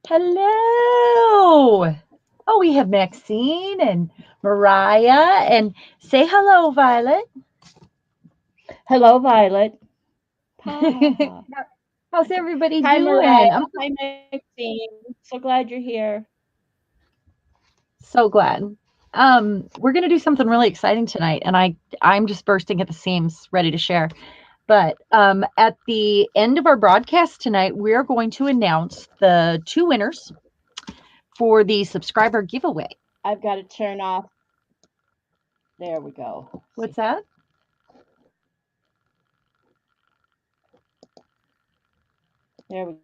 Hello. Oh, we have Maxine and Mariah. And say hello, Violet. Hello, Violet. Ha. How's everybody Hi, Mariah. doing? I'm Hi, Maxine. So glad you're here. so glad. We're gonna do something really exciting tonight, and I'm just bursting at the seams, ready to share. But at the end of our broadcast tonight, we're going to announce the two winners for the subscriber giveaway. I've got to turn off. There we go. What's See, that? there we go.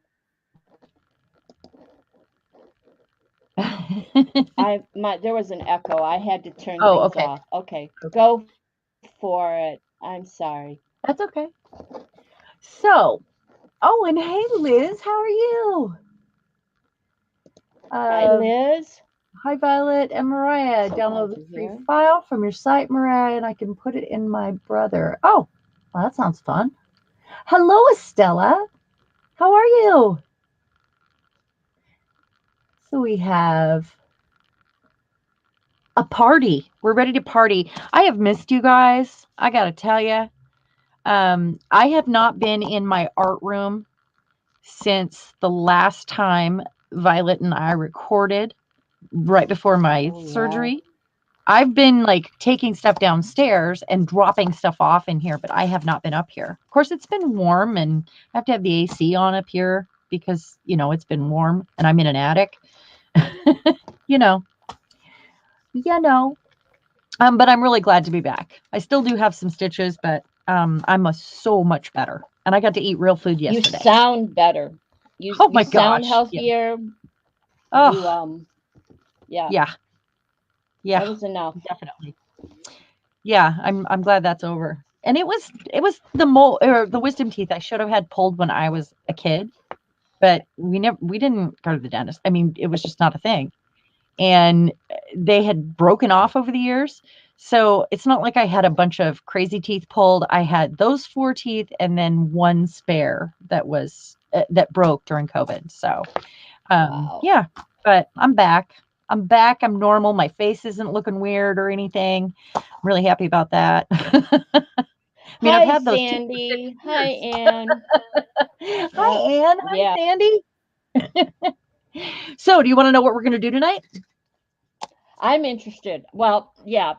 Oh, There was an echo. I had to turn things okay. off. Okay, Okay. go for it. I'm sorry. That's okay. So, oh, and hey, Liz, how are you? Hi, Uh, Liz. Hi, Violet and Mariah. So glad Download the you're free here. file from your site, Mariah, and I can put it in my brother. Oh, well, that sounds fun. Hello, Estella. How are you? So we have a party. We're ready to party. I have missed you guys. I got to tell you. I have not been in my art room since the last time Violet and I recorded right before my Oh, yeah. surgery. I've been like taking stuff downstairs and dropping stuff off in here, but I have not been up here. Of course, it's been warm and I have to have the AC on up here because, it's been warm and I'm in an attic. you know, you know. But I'm really glad to be back. I still do have some stitches, but so much better. And I got to eat real food You yesterday. sound better. You Oh you my sound gosh. Yeah. healthier. You Oh, yeah. yeah. Yeah, That was enough. definitely. Yeah, I'm glad that's over. And it was the mole or the wisdom teeth I should have had pulled when I was a kid, but we didn't go to the dentist. I mean, it was just not a thing. And they had broken off over the years. So it's not like I had a bunch of crazy teeth pulled. I had those four teeth and then one spare that broke during COVID. So Wow. yeah, but I'm back. I'm back. I'm normal. My face isn't looking weird or anything. I'm really happy about that. I mean, I've Hi, had those teeth for Sandy. 50 Hi, years. Ann. Hi, Yep. Anne. Hi, Yeah. Sandy. So, do you want to know what we're going to do tonight? I'm interested. Well, yeah,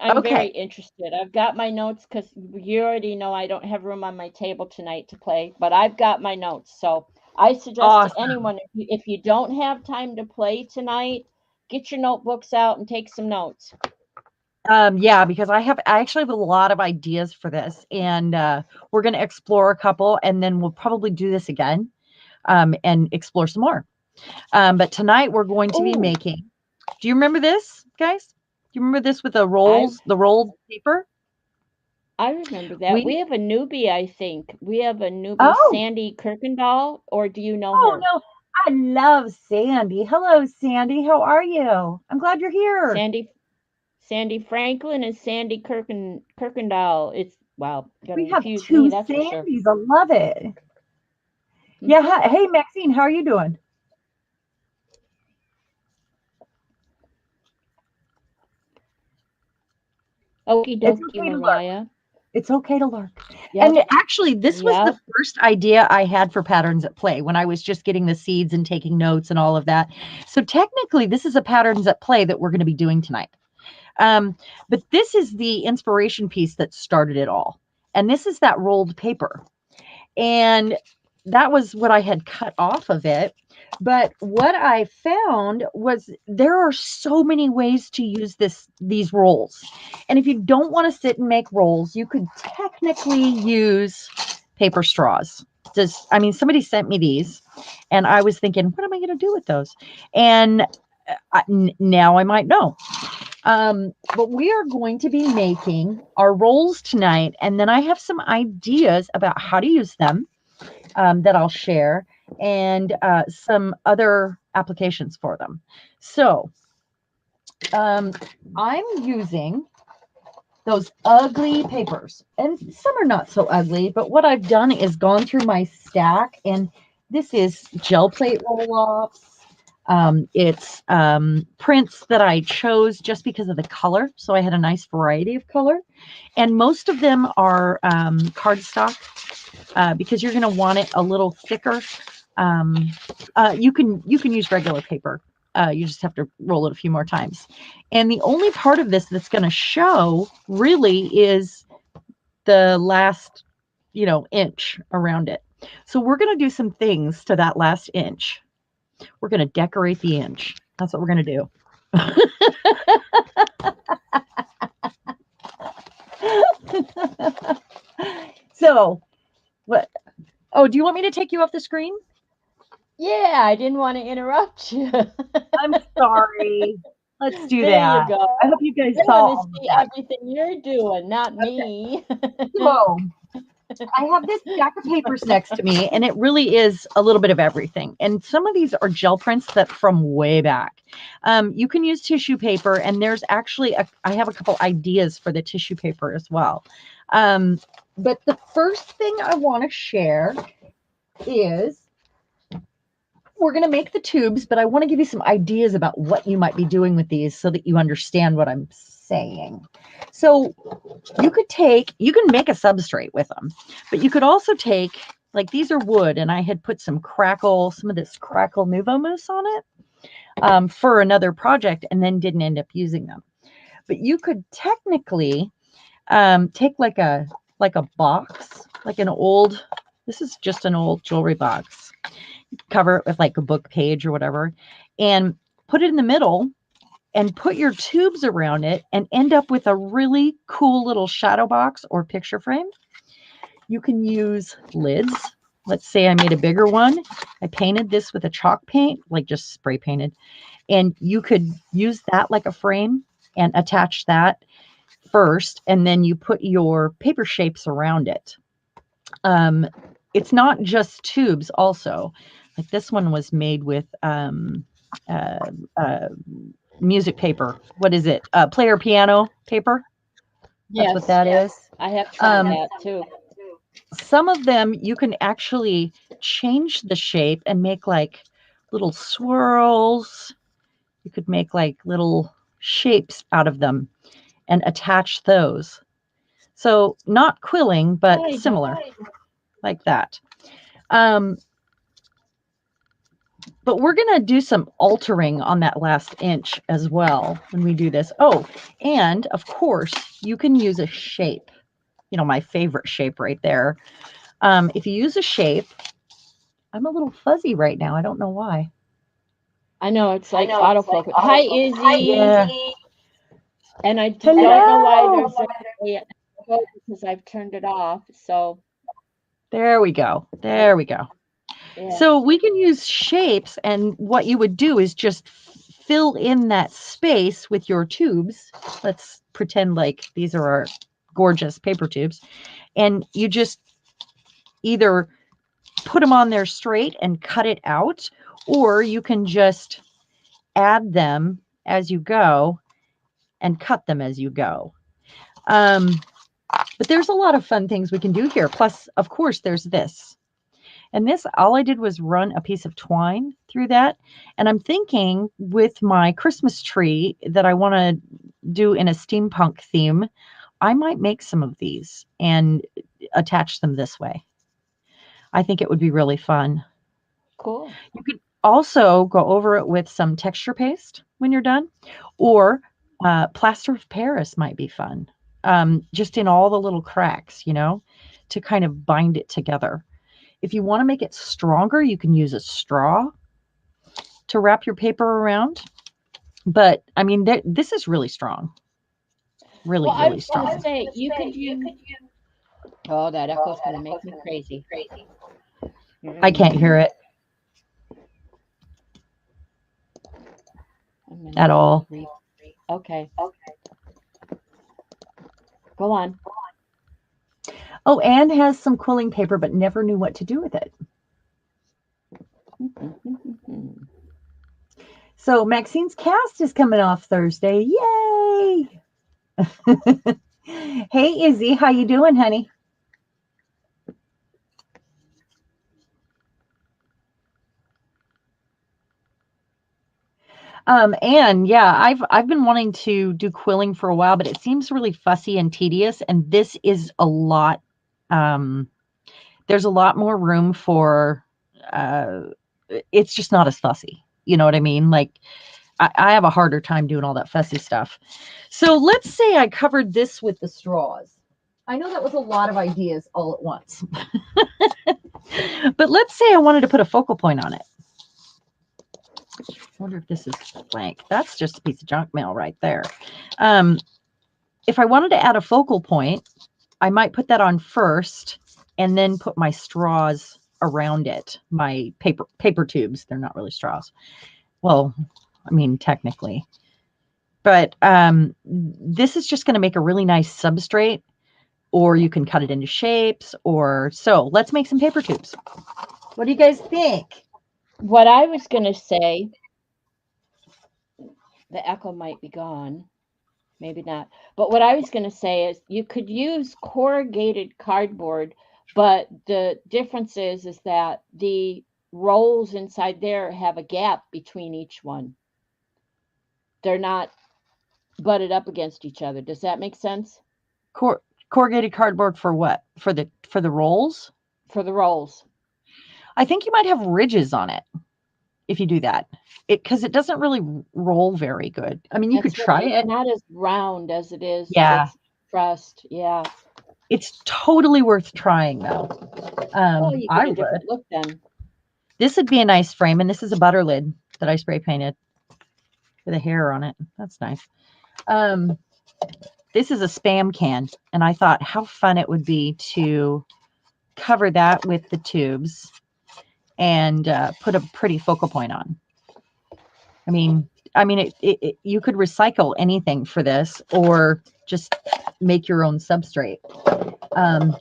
I'm very Okay. interested. I've got my notes because you already know I don't have room on my table tonight to play, but I've got my notes. So I suggest to Awesome. anyone if you don't have time to play tonight, get your notebooks out and take some notes. Yeah, because I actually have a lot of ideas for this, and we're going to explore a couple, and then we'll probably do this again, and explore some more. But tonight we're going to be Oh, making. Do you remember this, guys? Do you remember this with I the rolled paper? I remember that. We We have a newbie, I think. We have a newbie, oh Sandy Kirkendall, or do you know oh her? no, I love Sandy. Hello, Sandy. How are you? I'm glad you're here. Sandy Sandy Franklin and Sandy Kirkendall. It's wow, gonna We have confuse me, two that's for sure. Sandys. I love it. Yeah. Mhm. Hey, Maxine, how are you doing? Okie It's dokie, okay to learn. Mariah. It's okay to learn. Yep. And actually, this was the Yep. first idea I had for patterns at play when I was just getting the seeds and taking notes and all of that. So technically, this is a patterns at play that we're going to be doing tonight. Um, but this is the inspiration piece that started it all. And this is that rolled paper. And that was what I had cut off of it. But what I found was there are so many ways to use these rolls. And if you don't want to sit and make rolls, you could technically use paper straws. Somebody sent me these and I was thinking, what am I going to do with those? And now I might know. But we are going to be making our rolls tonight, and then I have some ideas about how to use them that I'll share, and some other applications for them. So um, I'm using those ugly papers, and some are not so ugly. But what I've done is gone through my stack and This is gel plate roll-offs. It's prints that I chose just because of the color. So I had a nice variety of color. And most of them are cardstock because you're going to want it a little thicker. Um, you can use regular paper. You just have to roll it a few more times. And the only part of this that's going to show really is the last, inch around it. So we're going to do some things to that last inch. We're going to decorate the inch. That's what we're going to do. So, what? Oh, do you want me to take you off the screen? Yeah, I didn't want to interrupt you. I'm sorry. Let's do There you that. go. I hope you guys I saw want to all of see that. everything you're doing, not Okay. me. So, I have this stack of papers next to me, and it really is a little bit of everything. And some of these are gel prints that from way back. You can use tissue paper, and there's actually I have a couple ideas for the tissue paper as well. But the first thing I want to share is we're going to make the tubes, but I want to give you some ideas about what you might be doing with these so that you understand what I'm saying. So you can make a substrate with them, but you could also take, like these are wood, and I had put some of this Crackle Nouveau mousse on it for another project and then didn't end up using them. But you could technically take like a box, like this is just an old jewelry box, cover it with like a book page or whatever, and put it in the middle and put your tubes around it and end up with a really cool little shadow box or picture frame. You can use lids. Let's say I made a bigger one. I painted this with a chalk paint, like just spray painted, and you could use that like a frame and attach that first, and then you put your paper shapes around it. It's not just tubes also. Like this one was made with uh, uh, music paper. What is it? Player piano paper. That's what Yes, that is. I have tried Um, that too. some of them you can actually change the shape and make like little swirls. You could make like little shapes out of them and attach those. So not quilling, but Hi, similar, like that. Um, but we're going to do some altering on that last inch as well when we do this. Oh, and of course, you can use a shape. My favorite shape right there. If you use a shape, I'm a little fuzzy right now. I don't know why. I know it's like autofocus. Hi, Izzy. Yeah. And I don't know why Hello. there's a echo because I've turned it off. So, There we go. There we go. yeah. So we can use shapes, and what you would do is just fill in that space with your tubes. Let's pretend like these are our gorgeous paper tubes, and you just either put them on there straight and cut it out, or you can just add them as you go and cut them as you go. But there's a lot of fun things we can do here. Plus, of course, there's this. And this, all I did was run a piece of twine through that. And I'm thinking with my Christmas tree that I want to do in a steampunk theme, I might make some of these and attach them this way. I think it would be really fun. Cool. You could also go over it with some texture paste when you're done, or plaster of Paris might be fun. Just in all the little cracks, to kind of bind it together. If you want to make it stronger, you can use a straw to wrap your paper around. But I mean, this is really strong. Really, Well, I really was going to strong. say, you could use. Oh, that echo's going to make me crazy. I can't hear it at all. Okay. Go on. Oh, Anne has some quilling paper, but never knew what to do with it. So Maxine's cast is coming off Thursday. Yay! Hey, Izzy, how you doing, honey? And yeah, I've been wanting to do quilling for a while, but it seems really fussy and tedious. And this is a lot. Um, there's a lot more room for. Uh, it's just not as fussy. You know what I mean? Like I have a harder time doing all that fussy stuff. So let's say I covered this with the straws. I know that was a lot of ideas all at once, but let's say I wanted to put a focal point on it. I wonder if this is blank. That's just a piece of junk mail right there. Um, if I wanted to add a focal point, I might put that on first and then put my straws around it, my paper tubes. They're not really straws. Well, I mean, technically. But this is just going to make a really nice substrate, or you can cut it into shapes. Or so let's make some paper tubes. What do you guys think? What I was going to say, the echo might be gone. Maybe not. But what I was going to say is you could use corrugated cardboard, but the difference is that the rolls inside there have a gap between each one. They're not butted up against each other. Does that make sense? Corrugated cardboard for what? For the rolls? For the rolls. I think you might have ridges on it if you do that. Because it doesn't really roll very good. I mean, you could That's right. try It's it. not as round as it is. Yeah, It's pressed. Yeah. it's totally worth trying though. Well, you I get a would. different look then. This would be a nice frame, and this is a butter lid that I spray painted with a hair on it. That's nice. Um, this is a Spam can, and I thought how fun it would be to cover that with the tubes and put a pretty focal point on. I mean, you could recycle anything for this, or just make your own substrate.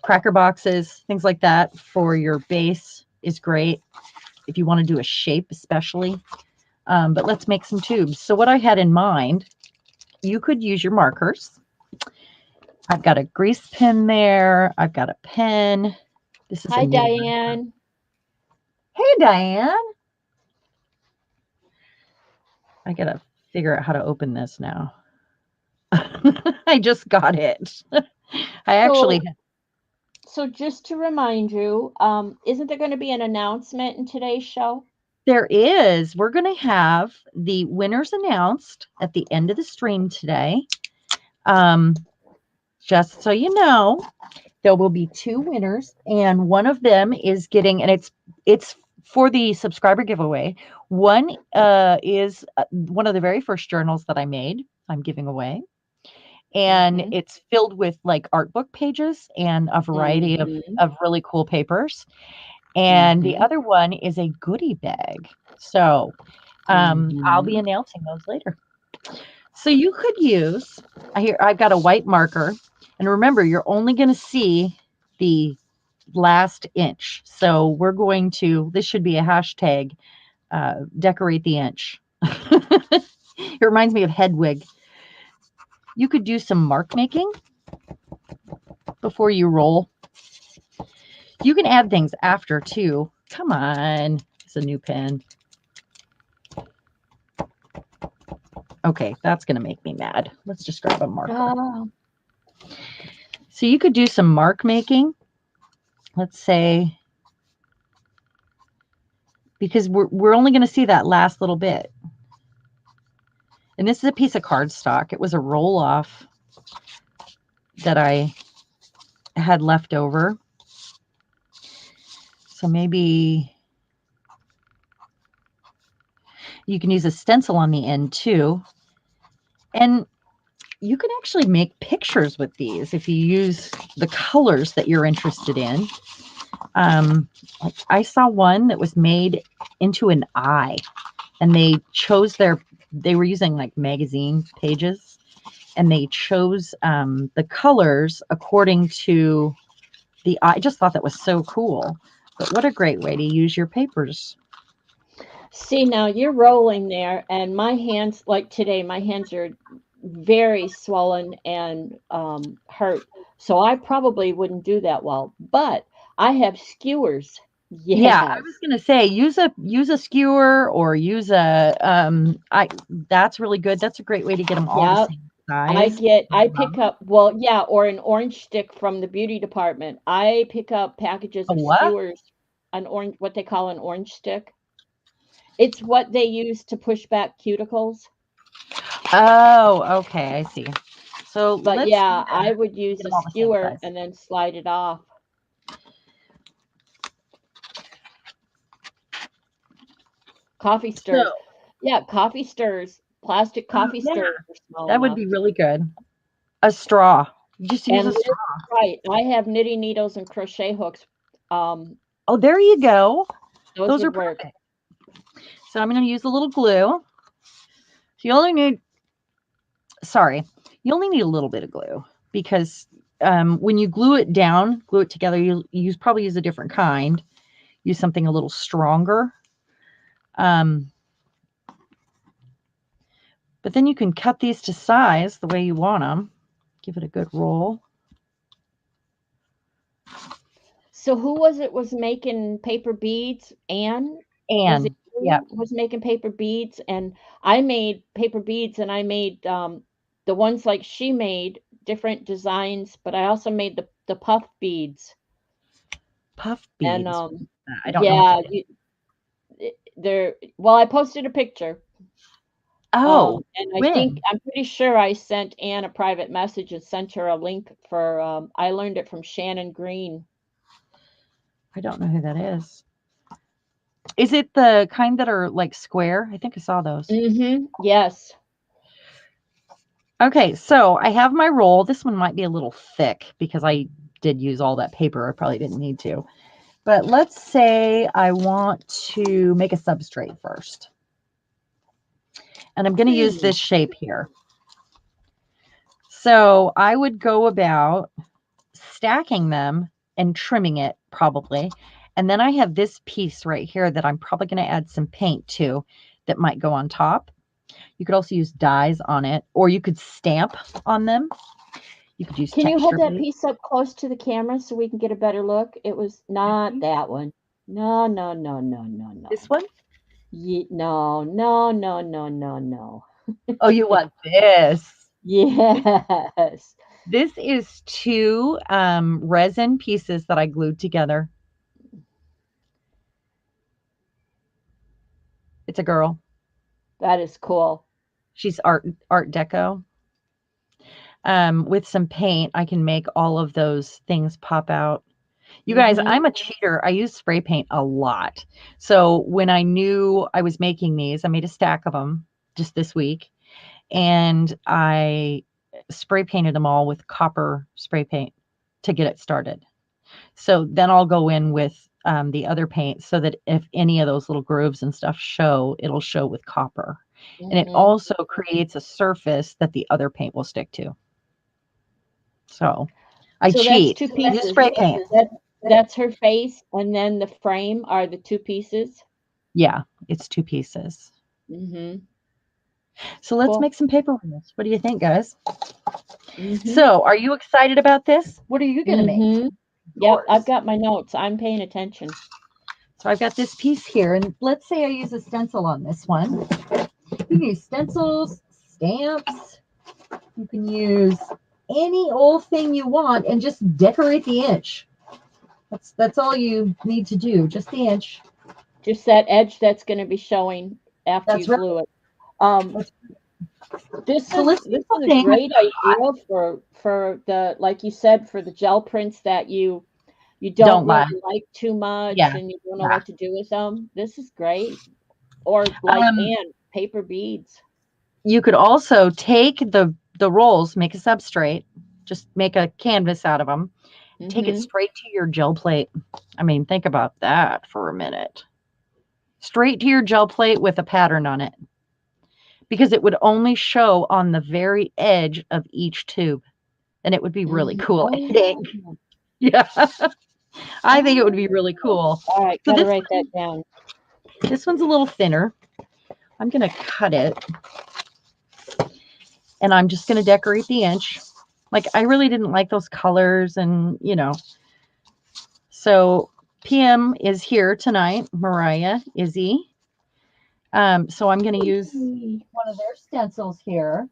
Cracker boxes, things like that for your base is great if you want to do a shape, especially. But let's make some tubes. So what I had in mind, you could use your markers. I've got a grease pen there. I've got a pen. This is a Hi, new one. Diane. Hey, Diane. I gotta figure out how to open this now. I just got it. I actually. So just to remind you, isn't there going to be an announcement in today's show? There is. We're going to have the winners announced at the end of the stream today. Just so you know, there will be two winners, and one of them is getting, and it's for the subscriber giveaway. One is one of the very first journals that I made. I'm giving away, and it's filled with like art book pages and a variety of really cool papers. And the other one is a goodie bag. So I'll be announcing those later. So you could use, I've got a white marker. And remember, you're only going to see the last inch. So we're going to, this should be a hashtag, decorate the inch. It reminds me of Hedwig. You could do some mark making before you roll. You can add things after too. Come on. It's a new pen. Okay, that's going to make me mad. Let's just grab a marker. Oh. So you could do some mark making. Let's say, because we're only going to see that last little bit. And this is a piece of cardstock. It was a roll off that I had left over. So maybe you can use a stencil on the end too. And you can actually make pictures with these if you use the colors that you're interested in. I saw one that was made into an eye, and they were using like magazine pages, and they chose the colors according to the eye. I just thought that was so cool. But what a great way to use your papers. See, now you're rolling there, and my hands, like today, my hands are very swollen and hurt. So I probably wouldn't do that well. But I have skewers, Yeah, I Yes. was gonna say use a skewer or use a I that's really good. That's a great way to get them all the Yep. same size. I pick up, well, yeah, or an orange stick from the beauty department. I pick up packages A of what? skewers, an orange, what they call an orange stick. It's what they use to push back cuticles. Oh, okay, I see. So But let's do yeah, I that. would Get use them a all the same skewer size. and then slide it off. Coffee So, stirs. Yeah, coffee stirs. Plastic coffee yeah, stirs are small that would enough. be really good. A straw. Just use And a straw. right, I have knitting needles and crochet hooks. Um, Oh, there you go. those Those would are work. perfect. So I'm going to use a little glue. So you only need, sorry, you only need a little bit of glue because when you glue it down, glue it together, you probably use a different kind. Use something a little stronger. Um, but then you can cut these to size the way you want them. Give it a good roll. So who was it was making paper beads? Anne? Was it And yeah, you was making paper beads? And I made paper beads and I made the ones like she made, different designs, but I also made the puff beads. puff And beads. I don't know what yeah, that is. they're, well, I posted a picture. Oh, And I think when? I'm pretty sure I sent Anne a private message and sent her a link for I learned it from Shannon Green. I don't know who that is. Is it the kind that are like square? I think I saw those. Yes. Okay, so I have my roll. This one might be a little thick because I did use all that paper. I probably didn't need to. But let's say I want to make a substrate first. And I'm going to use Hmm. this shape here. So I would go about stacking them and trimming it probably. And then I have this piece right here that I'm probably going to add some paint to that might go on top. You could also use dyes on it, or you could stamp on them. You could use Can you hold texture that paste. piece up close to the camera so we can get a better look? It was not that one. No, no, no, no, no, This no. one? No, no, no, no, no, no. Oh, you want this? Yes. This is two resin pieces that I glued together. It's a girl. That is cool. She's art deco. With some paint, I can make all of those things pop out. You guys, Mm-hmm. I'm a cheater. I use spray paint a lot. So when I knew I was making these, I made a stack of them just this week, and I spray painted them all with copper spray paint to get it started. So then I'll go in with the other paint so that if any of those little grooves and stuff show, it'll show with copper. And it Mm-hmm. also creates a surface that the other paint will stick to. So I So that's cheat. two Use pieces. spray paint. That's her face, and then the frame are the two pieces. Yeah, it's two pieces. Mm-hmm. So let's Cool. make some paper wheels. What do you think, guys? Mm-hmm. So are you excited about this? What are you going to make? Mm-hmm. Yep, I've Yours. got my notes. I'm paying attention. So I've got this piece here, and let's say I use a stencil on this one. You can use stencils, stamps. You can use any old thing you want and just decorate the inch. That's all you need to do, just the inch. Just that edge that's going to be showing after you That's right. glue it. Um, That's, this so is let's do this is a something. great idea for the, like you said, for the gel prints that you don't Don't lie. really like too much Yeah, and you don't know yeah. what to do with them. This is great. Or like Um, and paper beads. you could also take the rolls, make a substrate, just make a canvas out of them, take it Mm-hmm. straight to your gel plate. I mean, think about that for a minute. Straight to your gel plate with a pattern on it, because it would only show on the very edge of each tube, and it would be really Mm-hmm. cool, Oh I think. yeah. Yeah, I think it would Oh, be really cool. all right. So Got to write that down. this one's a little thinner. I'm gonna cut it, and I'm just gonna decorate the inch. Like I really didn't like those colors, and so PM is here tonight, Mariah, Izzy. So I'm going to use one of their stencils here.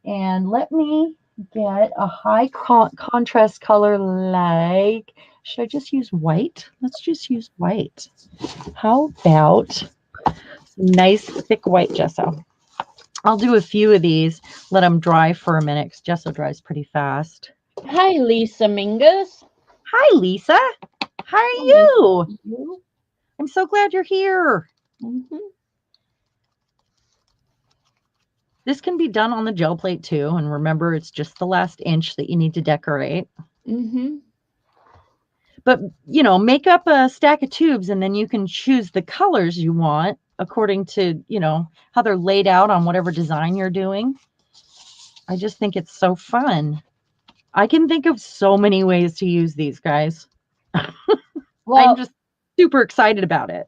And let me get a high contrast color like, should I just use white? Let's just use white. How about some nice thick white gesso? I'll do a few of these, let them dry for a minute because gesso dries pretty fast. Hi, Lisa Mingus. Hi, Lisa. How are you? I'm so glad you're here. Mm-hmm. This can be done on the gel plate too. And remember, it's just the last inch that you need to decorate. Mm-hmm. But, make up a stack of tubes and then you can choose the colors you want according to, how they're laid out on whatever design you're doing. I just think it's so fun. I can think of so many ways to use these, guys. Well, I'm just super excited about it.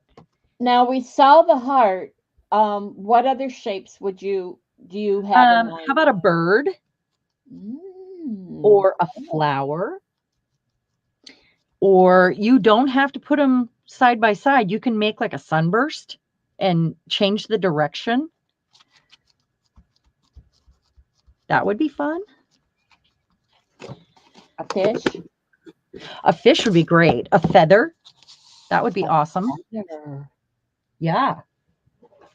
now we saw the heart. What other shapes do you have in mind? How about a bird or a flower? Or you don't have to put them side by side. You can make like a sunburst and change the direction. That would be fun. A fish? A fish would be great. A feather. That would be awesome. Feather. Yeah.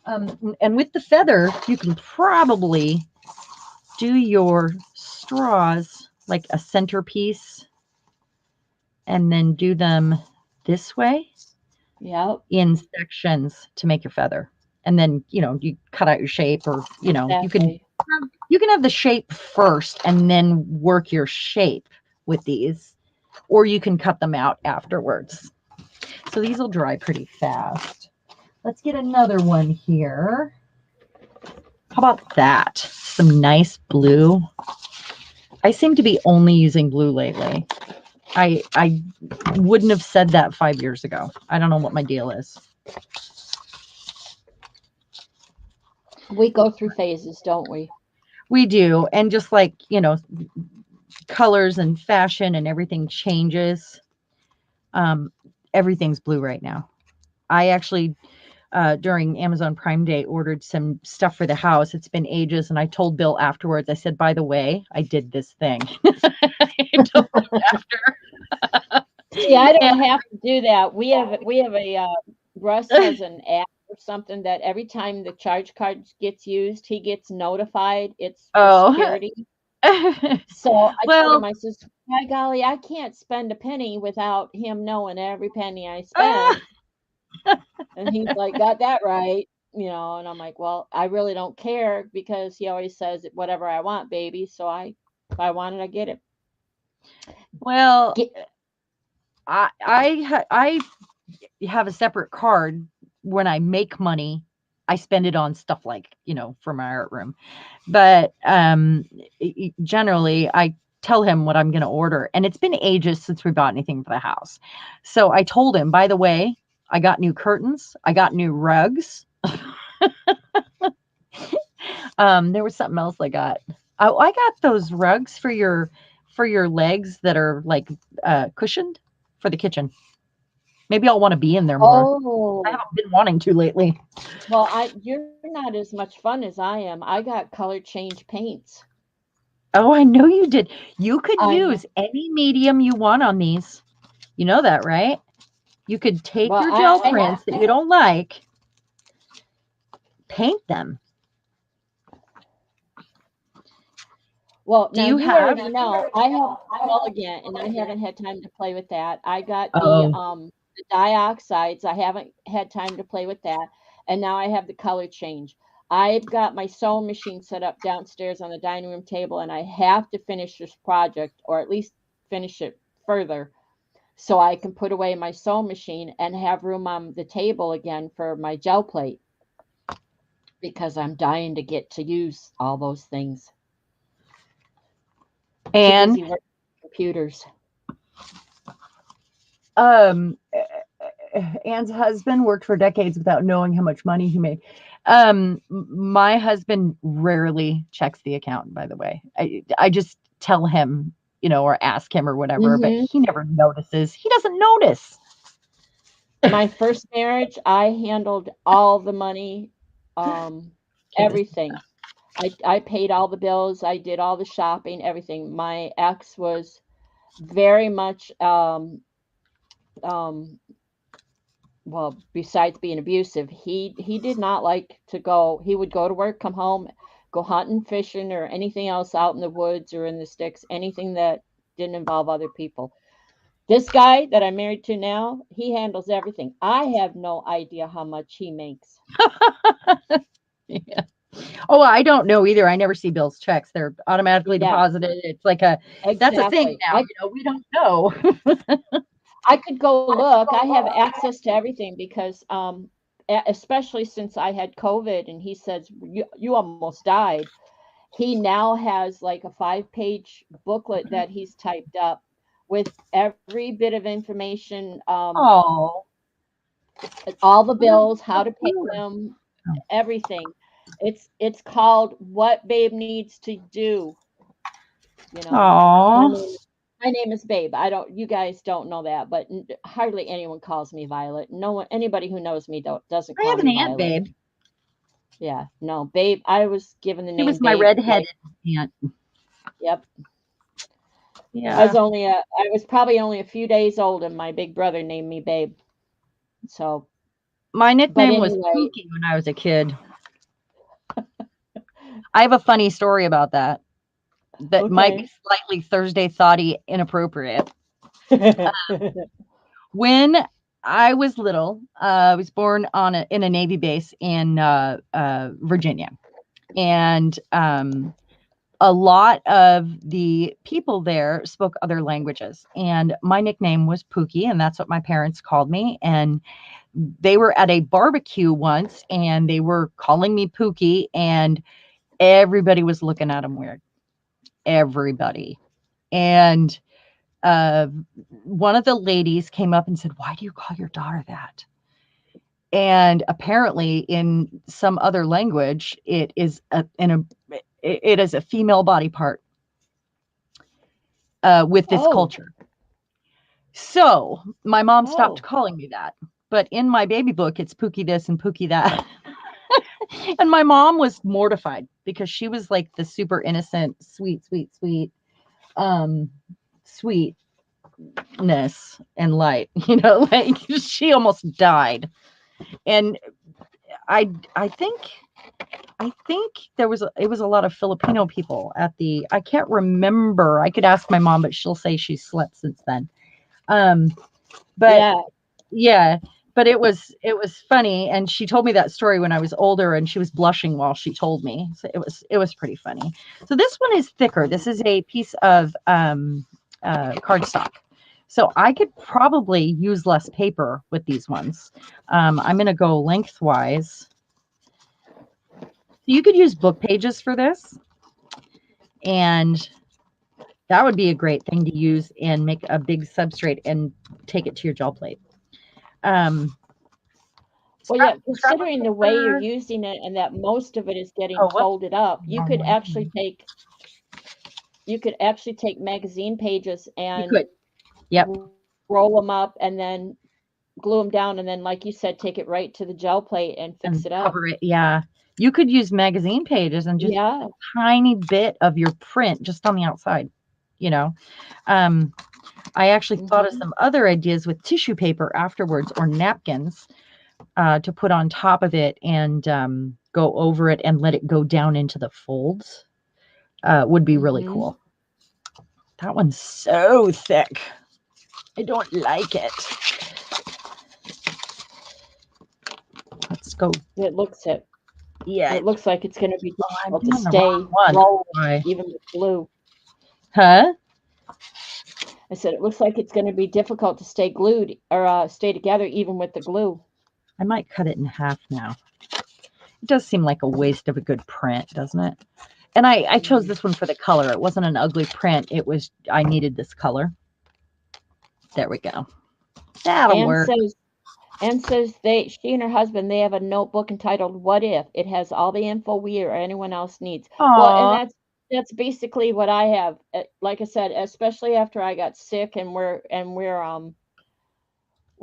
And with the feather, you can probably do your straws like a centerpiece and then do them this way. Yep. In sections to make your feather. And then, you cut out your shape or, Exactly. you can have the shape first and then work your shape with these, or you can cut them out afterwards. So these will dry pretty fast. Let's get another one here. How about that? Some nice blue. I seem to be only using blue lately. I wouldn't have said that 5 years ago. I don't know what my deal is. We go through phases, don't we? We do. And just like, colors and fashion and everything changes. Everything's blue right now. I actually, during Amazon Prime Day, ordered some stuff for the house. It's been ages. And I told Bill afterwards, I said, by the way, I did this thing. I told him after. See, I don't have to do that. We have a Russ has an app or something that every time the charge card gets used, he gets notified. It's for security. So I told him, I says, by golly, I can't spend a penny without him knowing every penny I spend. And he's like, got that right. And I'm like, well, I really don't care because he always says whatever I want, baby. So if I want it, I get it. Well, I have a separate card. When I make money, I spend it on stuff like, for my art room. But generally, I tell him what I'm going to order. And it's been ages since we bought anything for the house. So I told him, by the way, I got new curtains. I got new rugs. There was something else I got. I got those rugs for your legs that are like cushioned for the kitchen. Maybe I'll want to be in there more. Oh, I haven't been wanting to lately. well, you're not as much fun as I am. I got color change paints. Oh, I know you did. You could I use any medium you want on these. You know that, right? You could take your gel prints that you don't like, paint them. Well, now you already know I have Elegant, and I haven't had time to play with that. I got the dioxides. I haven't had time to play with that, and now I have the color change. I've got my sewing machine set up downstairs on the dining room table, and I have to finish this project, or at least finish it further, so I can put away my sewing machine and have room on the table again for my gel plate, because I'm dying to get to use all those things. And computers. Anne's husband worked for decades without knowing how much money he made. My husband rarely checks the account, by the way. I just tell him, or ask him or whatever, but he never notices. He doesn't notice. my first marriage, I handled all the money, um, Okay, this is everything. I paid all the bills, I did all the shopping, everything. My ex was very much um well, besides being abusive, he did not like to go. He would go to work, come home, go hunting, fishing, or anything else out in the woods or in the sticks, anything that didn't involve other people. This guy that I'm married to now, he handles everything. I have no idea how much he makes. yeah. Oh, I don't know either. I never see bills checks. They're automatically Yeah, deposited. It's like a that's a thing exactly. now, we don't know. I could go look. I have access to everything because especially since I had COVID and he says you almost died. He now has like a 5-page booklet that he's typed up with every bit of information, Oh, all the well, bills, how that's to pay good. them, everything. It's called What Babe Needs to Do, you know. My Oh, name my name is Babe. I don't you guys don't know that, but hardly anyone calls me Violet. No one anybody who knows me doesn't I call have an me aunt, Violet. babe. Yeah, no, Babe. I was given the She name was my Babe. redheaded Like, aunt. yep. Yeah. I was probably only a few days old and my big brother named me Babe. So, My but nickname was anyway, Pookie when I was a kid. I have a funny story about that that might be okay. slightly Thursday thoughty inappropriate. When I was little, I was born in a Navy base in Virginia, and a lot of the people there spoke other languages, and my nickname was Pookie, and that's what my parents called me. And they were at a barbecue once, and they were calling me Pookie, and everybody was looking at him weird. Everybody. And uh, one of the ladies came up and said, "Why do you call your daughter that?" And apparently, in some other language, it is a female body part with this Oh, culture. So my mom stopped oh, calling me that. But in my baby book, it's Pookie this and Pookie that. And my mom was mortified because she was like the super innocent, sweet, sweet, sweet, um, sweetness and light, like she almost died. And I, I think I think it was a lot of Filipino people at the I can't remember. I could ask my mom, but she'll say she's slept since then. Um, but yeah. yeah, but it was funny, and she told me that story when I was older, and she was blushing while she told me. So it was pretty funny. So this one is thicker. This is a piece of cardstock. So I could probably use less paper with these ones. I'm going to go lengthwise. You could use book pages for this, and that would be a great thing to use and make a big substrate and take it to your gel plate. Um, Well, yeah, scrapbook considering the way you're paper. using it and that most of it is getting Oh, whoops. folded up, Wrong way. you could actually take magazine pages You and could. Yep. roll them up and then glue them down and then like you said take it right to the gel plate and fix And it up. cover it. Yeah. You could use magazine pages and just Yeah. a tiny bit of your print just on the outside, you know. Um, I actually thought of Mhm. some other ideas with tissue paper afterwards or napkins to put on top of it and go over it and let it go down into the folds. Would be really Mhm. cool. That one's so thick. I don't like it. Let's go. It looks it. Yeah. It looks like it's going to be Oh, I'm difficult to doing the wrong stay one. rolled Why? even with glue. Huh? I said it looks like it's going to be difficult to stay glued or stay together even with the glue. I might cut it in half now. It does seem like a waste of a good print, doesn't it? And I chose Mm. this one for the color. It wasn't an ugly print. I needed this color. There we go. That'll Anne work. says Anne says she and her husband they have a notebook entitled "What If." It has all the info we or anyone else needs. Well, and Aw. that's basically what I have. Like I said, especially after I got sick and we're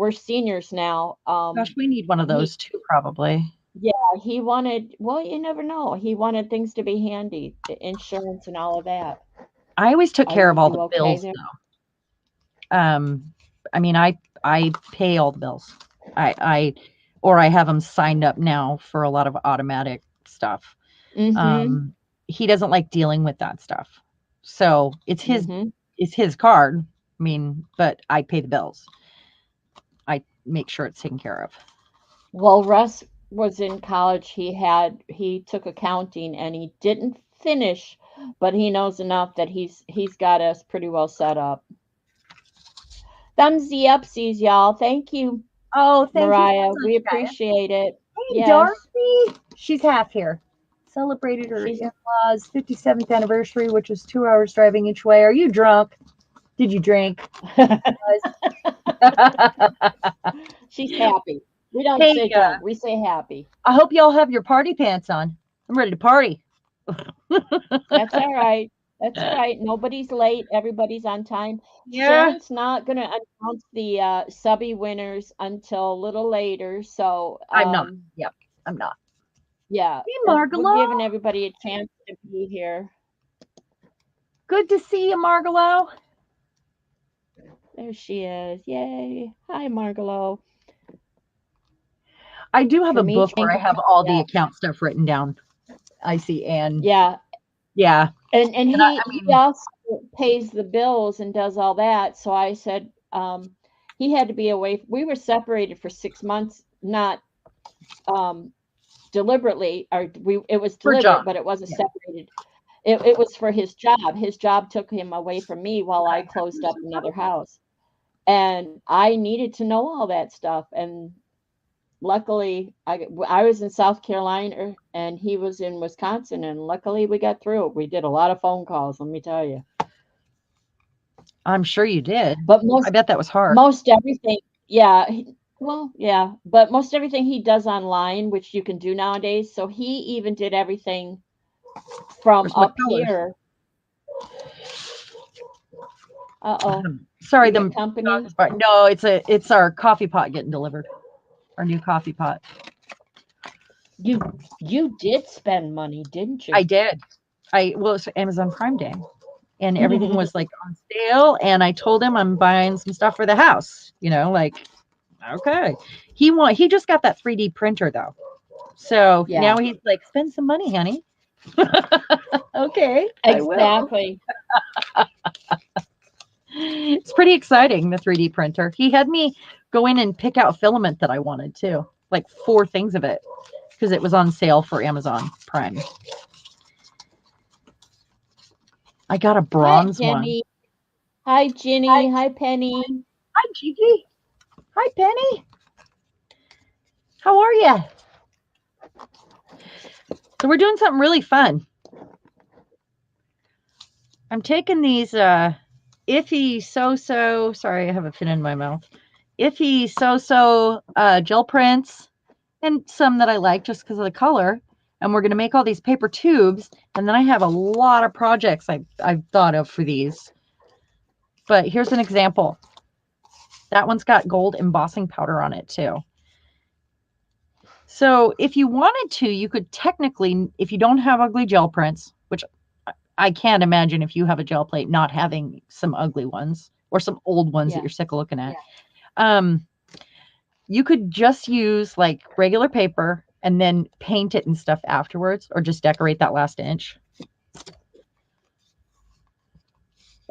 we're seniors now. Gosh, we need one of He those too, probably. Yeah, he wanted, well, you never know. He wanted things to be handy, the insurance and all of that. I always took Are care of you all the okay bills there? though. I mean, I pay all the bills. I or I have them signed up now for a lot of automatic stuff. Mm-hmm. Um, he doesn't like dealing with that stuff. So Mm-hmm. it's his card. I mean, but I pay the bills. I make sure it's taken care of. Well, Russ was in college. He took accounting and he didn't finish, but he knows enough that he's got us pretty well set up. Thumbsy upsies, y'all. Thank you, Oh, thank you so Mariah. much, We Gaia. appreciate it. Hey, Yes, Dorothy. She's half here. Celebrated her she's in-laws' 57th anniversary, which was 2 hours driving each way. Are you drunk? Did you drink? she's happy. We don't Hey, say drunk. We say happy. I hope y'all have your party pants on. I'm ready to party. That's all right. That's all right. Nobody's late. Everybody's on time. Yeah, Sharon's not going to announce the subby winners until a little later. So, I'm not. Yep, I'm not. yeah, Hey, we're Margalo. giving everybody a chance to be here. Good to see you, Margalo. There she is. Yay. Hi, Margalo. I do have a From book each where I anchor. have all the Yeah. account stuff written down. I see, and Yeah. yeah, And and he also pays the bills and does all that. So I said, he had to be away. We were separated for 6 months, not um deliberately, or it was for John. deliberate, but it wasn't Yeah. separated. It was for his job. His job took him away from me while I closed up another house. And I needed to know all that stuff. And luckily, I was in South Carolina and he was in Wisconsin. And luckily, we got through it. We did a lot of phone calls, let me tell you. I'm sure you did. But I bet that was hard. most everything, yeah. Well, yeah, but most everything he does online, which you can do nowadays. So he even did everything from Where's my up colors? here. Uh-oh. Sorry, You the got dog company? is barking. No, it's our coffee pot getting delivered. Our new coffee pot. You did spend money, didn't I you? did. Well, it's Amazon Prime Day, and everything was like on sale. And I told him I'm buying some stuff for the house. Like okay. He just got that 3D printer though, so now Yeah, he's like, spend some money, honey. Okay, I will. exactly. It's pretty exciting, the 3D printer. He had me go in and pick out filament that I wanted too, like 4 things of it, because it was on sale for Amazon Prime. I got a Hi, bronze one. Jenny. Hi, Hi, Jenny. Hi, Penny. hi, Gigi. Hi, Penny. How are you? So we're doing something really fun. I'm taking these iffy so sorry, I have a fin in my mouth. Iffy so gel prints and some that I like just because of the color. And we're going to make all these paper tubes. And then I have a lot of projects I've thought of for these. But here's an example. That one's got gold embossing powder on it too. So if you wanted to, you could technically, if you don't have ugly gel prints, which I can't imagine if you have a gel plate not having some ugly ones or some old ones that Yeah. you're sick of looking at. You could just use like regular paper and then paint it and stuff afterwards, or just decorate that last inch.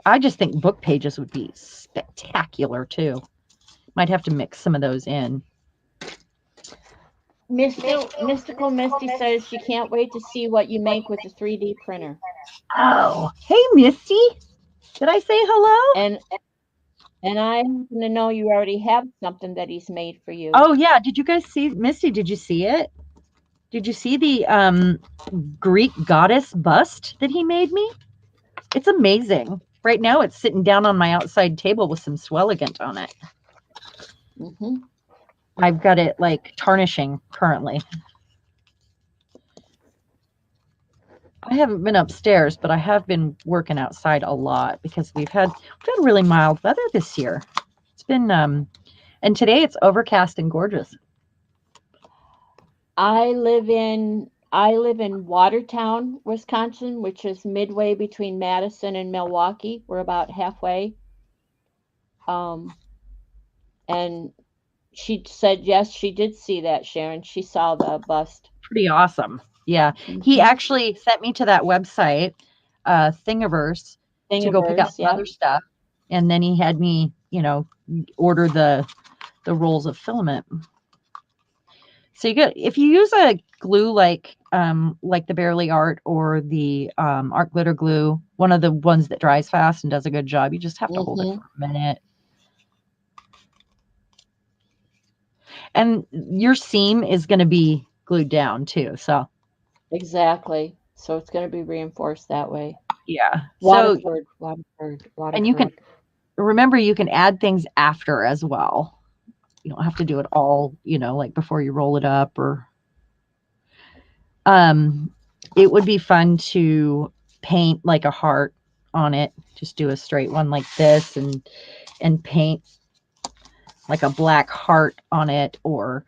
I just think book pages would be spectacular too. Might have to mix some of those in. Mystical Misty says she can't wait to see what you make with the 3D printer. Oh, hey, Misty. Did I say hello? And I happen to know you already have something that he's made for you. Oh, yeah. Did you guys see, Misty, did you see it? Did you see the Greek goddess bust that he made me? It's amazing. Right now it's sitting down on my outside table with some swelligant on it. Mm-hmm. I've got it like tarnishing currently. I haven't been upstairs, but I have been working outside a lot because we've had really mild weather this year. It's been And today it's overcast and gorgeous. I live in Watertown, Wisconsin, which is midway between Madison and Milwaukee. We're about halfway. Um, and she said yes, she did see that, Sharon. She saw the bust. Pretty awesome. Yeah. He Hmm. actually sent me to that website, Thingiverse, to go pick out Thingiverse, some yep. other stuff. And then he had me, order the rolls of filament. So you get if you use a glue like the Barely Art or the Art Glitter glue, one of the ones that dries fast and does a good job, you just have to hold it Hmm. for a minute. And your seam is going to be glued down too. So Exactly. So it's going to be reinforced that way. yeah. So Waterford, Waterford, and you can Waterford. remember you can add things after as well. You don't have to do it all, like before you roll it up or um it would be fun to paint like a heart on it. Just do a straight one like this and paint like a black heart on it or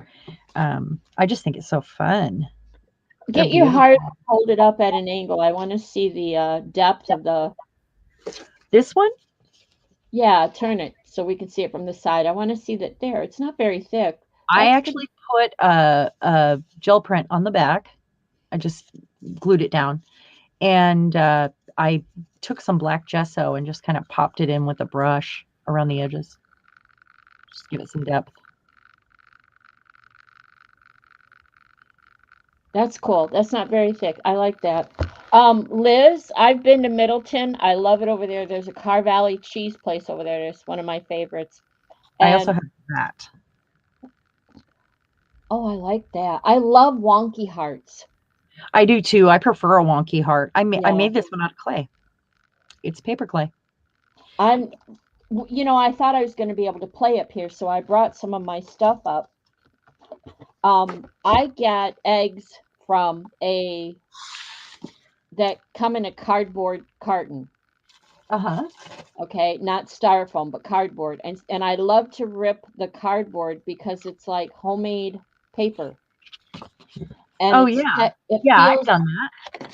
I just think it's so fun. They're Get your heart, beautiful. hold it up at an angle. I want to see the depth of the. This one, Yeah, turn it so we can see it from the side. I want to see that there. It's not very thick. I That's good. actually put a gel print on the back. I just glued it down and I took some black gesso and just kind of popped it in with a brush around the edges. Just give it some depth. That's cool. That's not very thick. I like that. Liz, I've been to Middleton. I love it over there. There's a Car Valley cheese place over there. It's one of my favorites. I also And have that. oh, I like that. I love wonky hearts. I do too. I prefer a wonky heart. I Yeah. made this one out of clay. It's paper clay. I'm, I thought I was going to be able to play up here, so I brought some of my stuff up. I get eggs from a that come in a cardboard carton. Uh-huh. Okay, not styrofoam, but cardboard. And I love to rip the cardboard because it's like homemade paper. And Oh yeah. it Yeah, I've feels done that.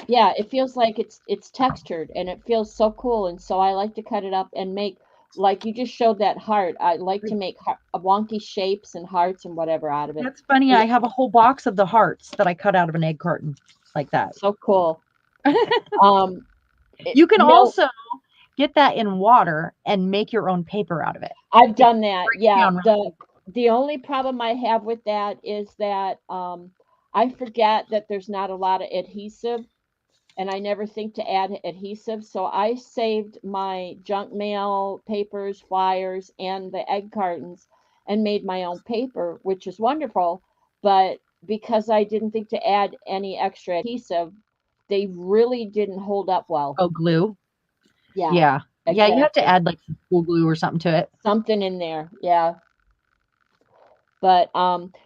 yeah, it feels like it's textured and it feels so cool. And so I like to cut it up and make like you just showed that heart. I like to make wonky shapes and hearts and whatever out of it. That's funny. It I have a whole box of the hearts that I cut out of an egg carton like that. so cool. Um, You can Mill also get that in water and make your own paper out of it. I've It done that. breaks Yeah. down really The only problem I have with that is that I forget that there's not a lot of adhesive and I never think to add adhesive. So I saved my junk mail, papers, flyers, and the egg cartons and made my own paper, which is wonderful. But because I didn't think to add any extra adhesive, they really didn't hold up well. oh, glue. Yeah, Yeah. Yeah, you have to exactly. add like some cool glue or something to it. Something in there. Yeah. But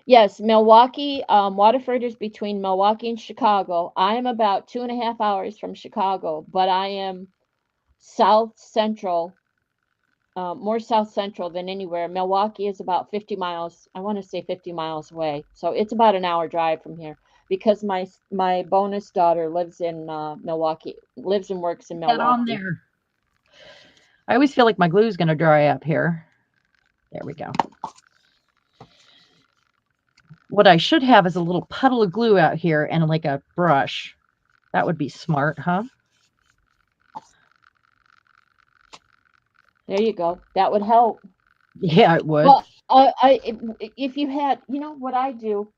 yes, Milwaukee, Waterford is between Milwaukee and Chicago. I am about 2.5 hours from Chicago, but I am south central, more south central than anywhere. Milwaukee is about 50 miles. I want to say 50 miles away, so it's about an hour drive from here because my bonus daughter lives in Milwaukee, lives and works in Get on Milwaukee. there. I always feel like my glue is going to dry up here. There we go. What I should have is a little puddle of glue out here and like a brush. That would be smart, huh? There you go. That would help. Yeah, it would. Well, if you had, what I do,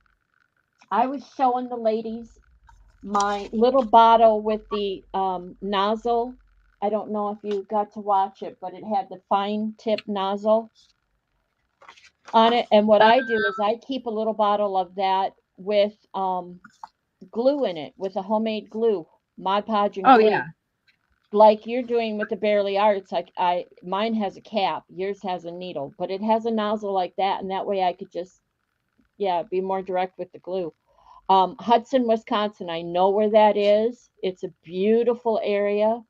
I was showing the ladies my little bottle with the nozzle. I don't know if you got to watch it, but it had the fine tip nozzle on it. And what Uh, I do is I keep a little bottle of that with glue in it, with a homemade glue, Mod Podge and oh yeah. glue, like you're doing with the Barely Arts. Like mine has a cap, yours has a needle, but it has a nozzle like that, and that way I could just be more direct with the glue. Hudson, Wisconsin. I know where that is. It's a beautiful area.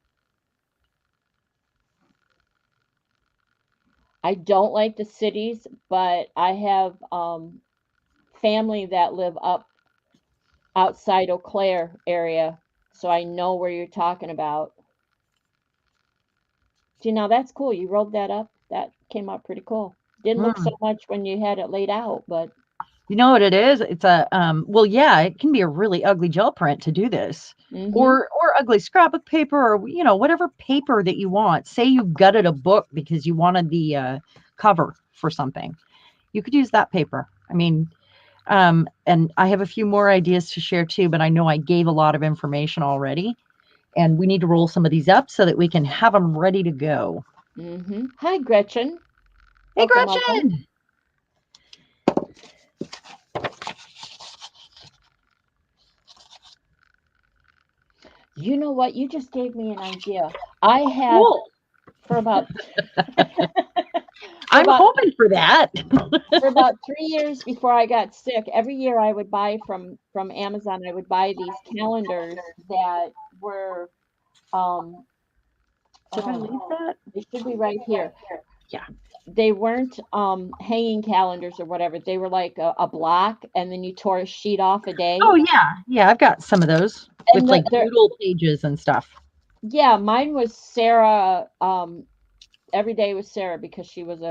I don't like the cities, but I have family that live up outside Eau Claire area, so I know where you're talking about. See, now that's cool. You rolled that up. That came out pretty cool. Didn't look so Mm. much when you had it laid out, but You know what it is? It's a well, yeah, it can be a really ugly gel print to do this. mm-hmm. Or ugly scrapbook paper or whatever paper that you want. Say you gutted a book because you wanted the cover for something. You could use that paper. I mean, and I have a few more ideas to share too, but I know I gave a lot of information already, and we need to roll some of these up so that we can have them ready to go. Mm-hmm. Hi, Gretchen. Hey, Welcome, welcome. Gretchen. You know what? You just gave me an idea. I had Cool. for about for I'm about hoping for that. for about 3 years before I got sick. Every year I would buy from Amazon. I would buy these calendars that were um Did I oh leave that? they should be right here. Yeah. They weren't hanging calendars or whatever. They were like a block, and then you tore a sheet off a day. Oh yeah, yeah. I've got some of those with And like the doodle pages and stuff. yeah, mine was Sarah. Every day was Sarah because she was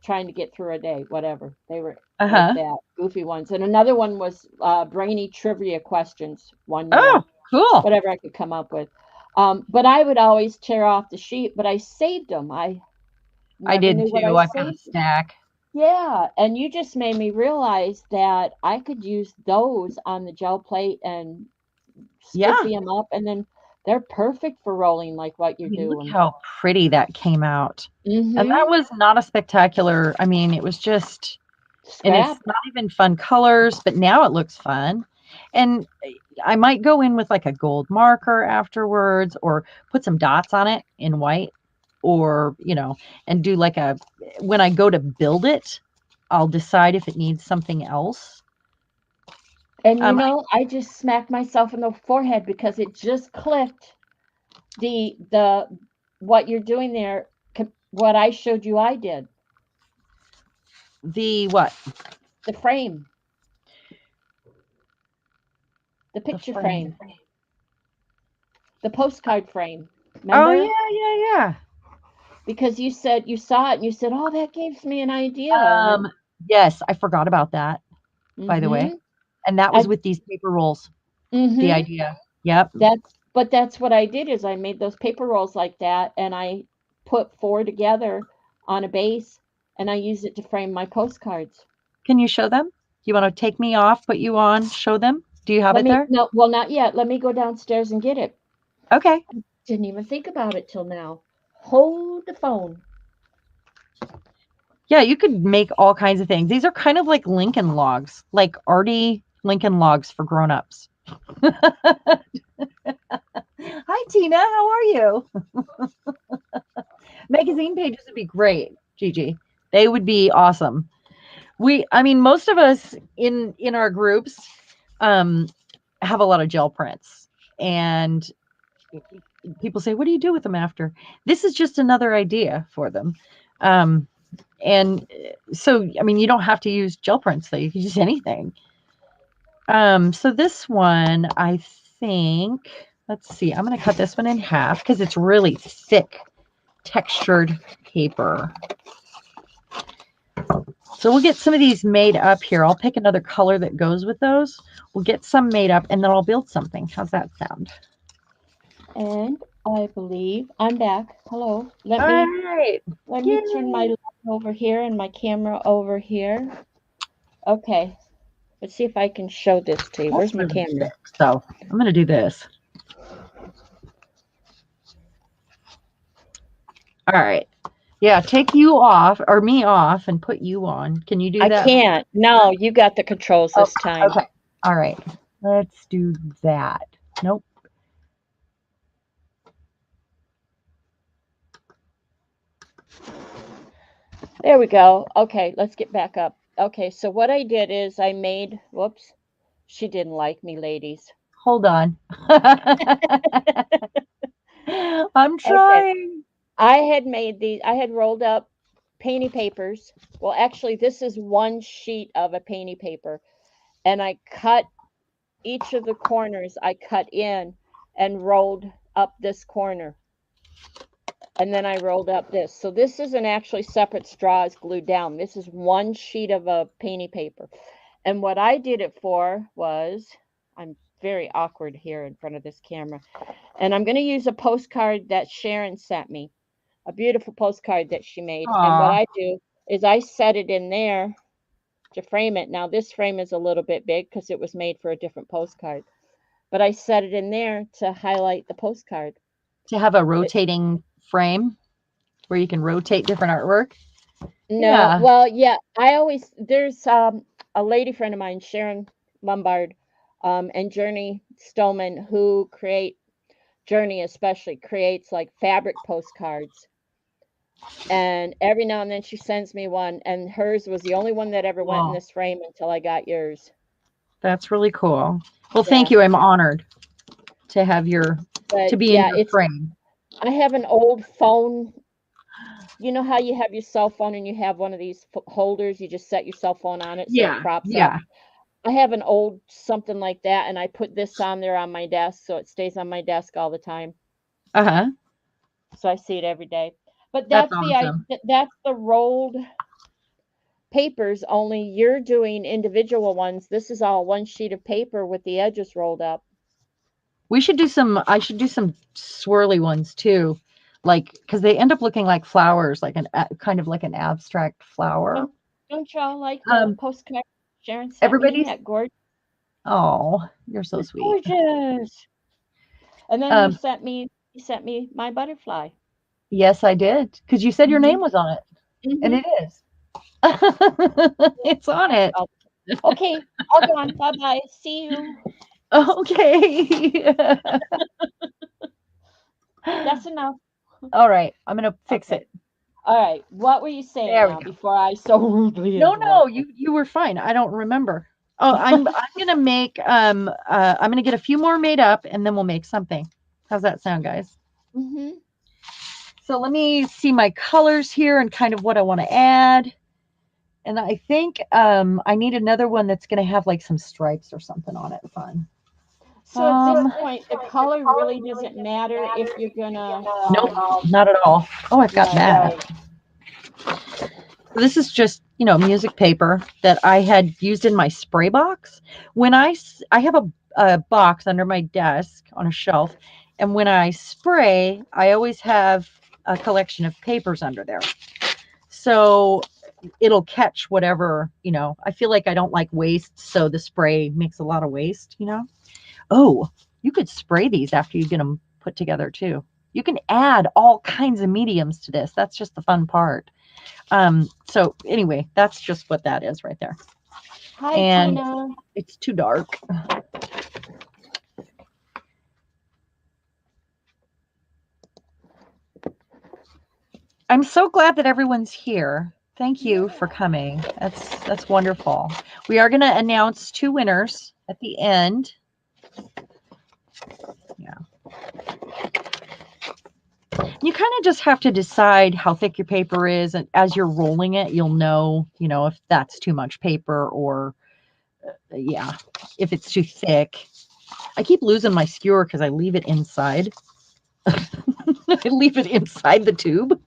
trying to get through a day, whatever. They were Uh like huh. that, goofy ones. And another one was brainy trivia questions one Oh, year, cool. whatever I could come up with. But I would always tear off the sheet, but I saved them. I I never did knew what I too. I've got a saved. stack. Yeah, and you just made me realize that I could use those on the gel plate and Yeah. spiffy them up, and then they're perfect for rolling like what I you're mean, look doing. how pretty that came out. And that Mm-hmm. was not a spectacular. I mean, it was just, and it's Scrap. not even fun colors, but now it looks fun. And I might go in with like a gold marker afterwards or put some dots on it in white or, and do like when I go to build it, I'll decide if it needs something else. And Um, I just smacked myself in the forehead because it just clicked the what you're doing there, what I showed you I did. the what? The frame, the The picture frame. frame, the postcard frame. Oh Remember? yeah, yeah, Because you said you saw it and you said, "Oh, that gives me an idea." yeah. And Yes, I forgot about that, by the way. mhm. And that was I with these paper rolls, the mhm. idea. Yep. That's what I did is I made those paper rolls like that and I put four together on a base and I used it to frame my postcards. Can you show them? You want to take me off, put you on, show them? Do you have Let it me there? no, well, not yet. Let me go downstairs and get it. Okay. Didn't even think about it till now. Hold the phone. Yeah, you could make all kinds of things. These are kind of like Lincoln logs, like arty Lincoln logs for grown-ups. Hi, Tina. How are you? Magazine pages would be great, Gigi. They would be awesome. I mean, most of us in our groups um, have a lot of gel prints, and people say, "What do you do with them after?" This is just another idea for them. Um, and so, I mean, you don't have to use gel prints, though. You can use anything. So this one, I think, let's see, I'm going to cut this one in half because it's really thick, textured paper. So we'll get some of these made up here. I'll pick another color that goes with those. We'll get some made up and then I'll build something. How's that sound? And I believe I'm back. Hello. All right. Let me turn my Yay. light over here and my camera over here. Okay. Let's see if I can show this to you. That's Where's my really camera? thick. So I'm going to do this. All right. Yeah, take you off or me off and put you on. Can you do I that? can't. No, you got the controls Oh, this time. okay. All right. Let's do that. Nope. There we go. Okay, let's get back up. Okay, so what I did is I made, whoops, she didn't like me, ladies. Hold on. I'm Okay, trying. I had rolled up painty papers. Well, actually, this is one sheet of a painty paper, and I cut each of the corners. I cut in and rolled up this corner, and then I rolled up this. So this isn't actually separate straws glued down. This is one sheet of a painty paper. And what I did it for was, I'm very awkward here in front of this camera, and I'm going to use a postcard that Sharon sent me, a beautiful postcard that she made. And what Aw. I do is I set it in there to frame it. Now, this frame is a little bit big because it was made for a different postcard, but I set it in there to highlight the postcard. To have a It, rotating frame where you can rotate different artwork. no, Yeah. well, yeah, I always, there's a lady friend of mine, Sharon Lombard, and Journey Stillman, who create, Journey especially creates like fabric postcards. And every now and then she sends me one, and hers was the only one that ever went in Wow. this frame until I got yours. That's really cool. Well, thank Yeah. you. I'm honored to have your But to be in yeah, your it's, frame. I have an old phone. You know how you have your cell phone and you have one of these holders, you just set your cell phone on it so it Yeah. props up. Yeah. I have an old something like that, and I put this on there on my desk so it stays on my desk all the time. Uh-huh. So I see it every day. But That's awesome. that's the rolled papers, only you're doing individual ones. This is all one sheet of paper with the edges rolled up. We should do some I should do some swirly ones too. Like cuz they end up looking like flowers, like an kind of like an abstract flower. Don't don't y'all like the Um postcard Sharon sent me? Isn't everybody's that gorgeous? oh, you're so It's sweet. gorgeous. And then Um you sent me my butterfly. yes, I did cuz you said your Mhm. name was on it and Mhm. it is. It's on it. Okay, all gone. Bye bye. See you. Okay. That's enough. All right, I'm going to fix Okay. it. All right. What were you saying There we now go. before I so rudely No, no, interrupted? you were fine. I don't remember. Oh, I'm gonna make I'm gonna get a few more made up and then we'll make something. How's that sound, guys? Mhm. So let me see my colors here and kind of what I want to add. And I think I need another one that's gonna have like some stripes or something on it. Fun. So at this point, the color really doesn't matter if you're gonna Nope, not at all. Oh, I've got right. that. This is just, music paper that I had used in my spray box. When I have a box under my desk on a shelf, and when I spray, I always have a collection of papers under there. So it'll catch whatever, I feel like I don't like waste, so the spray makes a lot of waste. Oh, you could spray these after you get them put together too. You can add all kinds of mediums to this. That's just the fun part. So anyway, that's just what that is right there. Hi, And Tina. it's too dark. I'm so glad that everyone's here. Thank you for coming. That's wonderful. We are going to announce 2 winners at the end. Yeah. You kind of just have to decide how thick your paper is, and as you're rolling it, you'll know, if that's too much paper or yeah, if it's too thick. I keep losing my skewer because I leave it inside. I leave it inside the tube.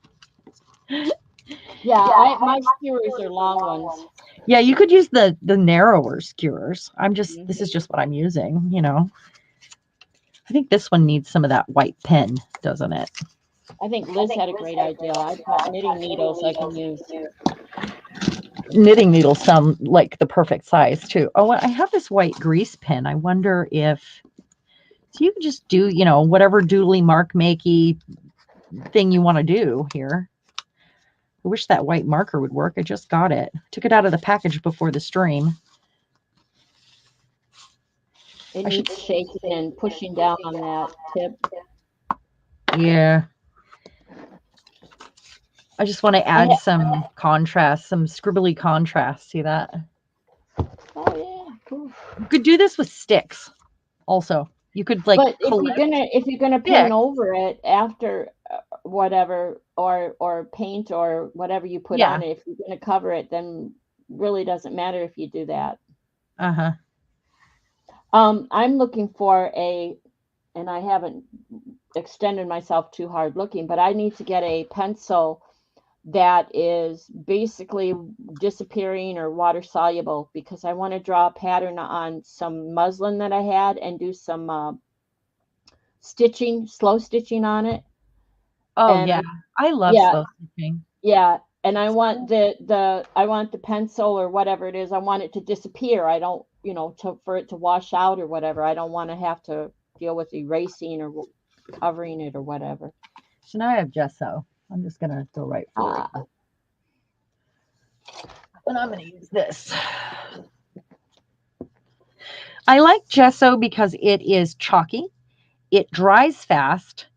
Yeah, my skewers are long ones. Yeah, you could use the narrower skewers. This is Mhm. just what I'm using. I think this one needs some of that white pen, doesn't it? I think Liz had a great idea. I've got knitting needles I can use. Knitting needles sound like the perfect size too. Oh, I have this white grease pen. I wonder if so you could just do, whatever doodly mark makey thing you want to do here. I wish that white marker would work. I just got it. Took it out of the package before the stream. It needs shaking and pushing down on that tip. Yeah. I just want to I add some contrast, some scribbly contrast. See that? oh yeah. Cool. You could do this with sticks also. You could like But collect if you're gonna paint sticks. over it after, whatever, or paint or whatever you put Yeah. on it. If you're going to cover it, then really doesn't matter if you do that. Uh-huh. I'm looking for a, and I haven't extended myself too hard looking, but I need to get a pencil that is basically disappearing or water soluble, because I want to draw a pattern on some muslin that I had and do some stitching, slow stitching on it. Oh And yeah. I love yeah, slow stitching. yeah, and I want the pencil or whatever it is, I want it to disappear. I don't, for it to wash out or whatever. I don't want to have to deal with erasing or covering it or whatever. So now I have gesso. I'm just gonna go right for it. Uh, And I'm gonna use this. I like gesso because it is chalky, it dries fast,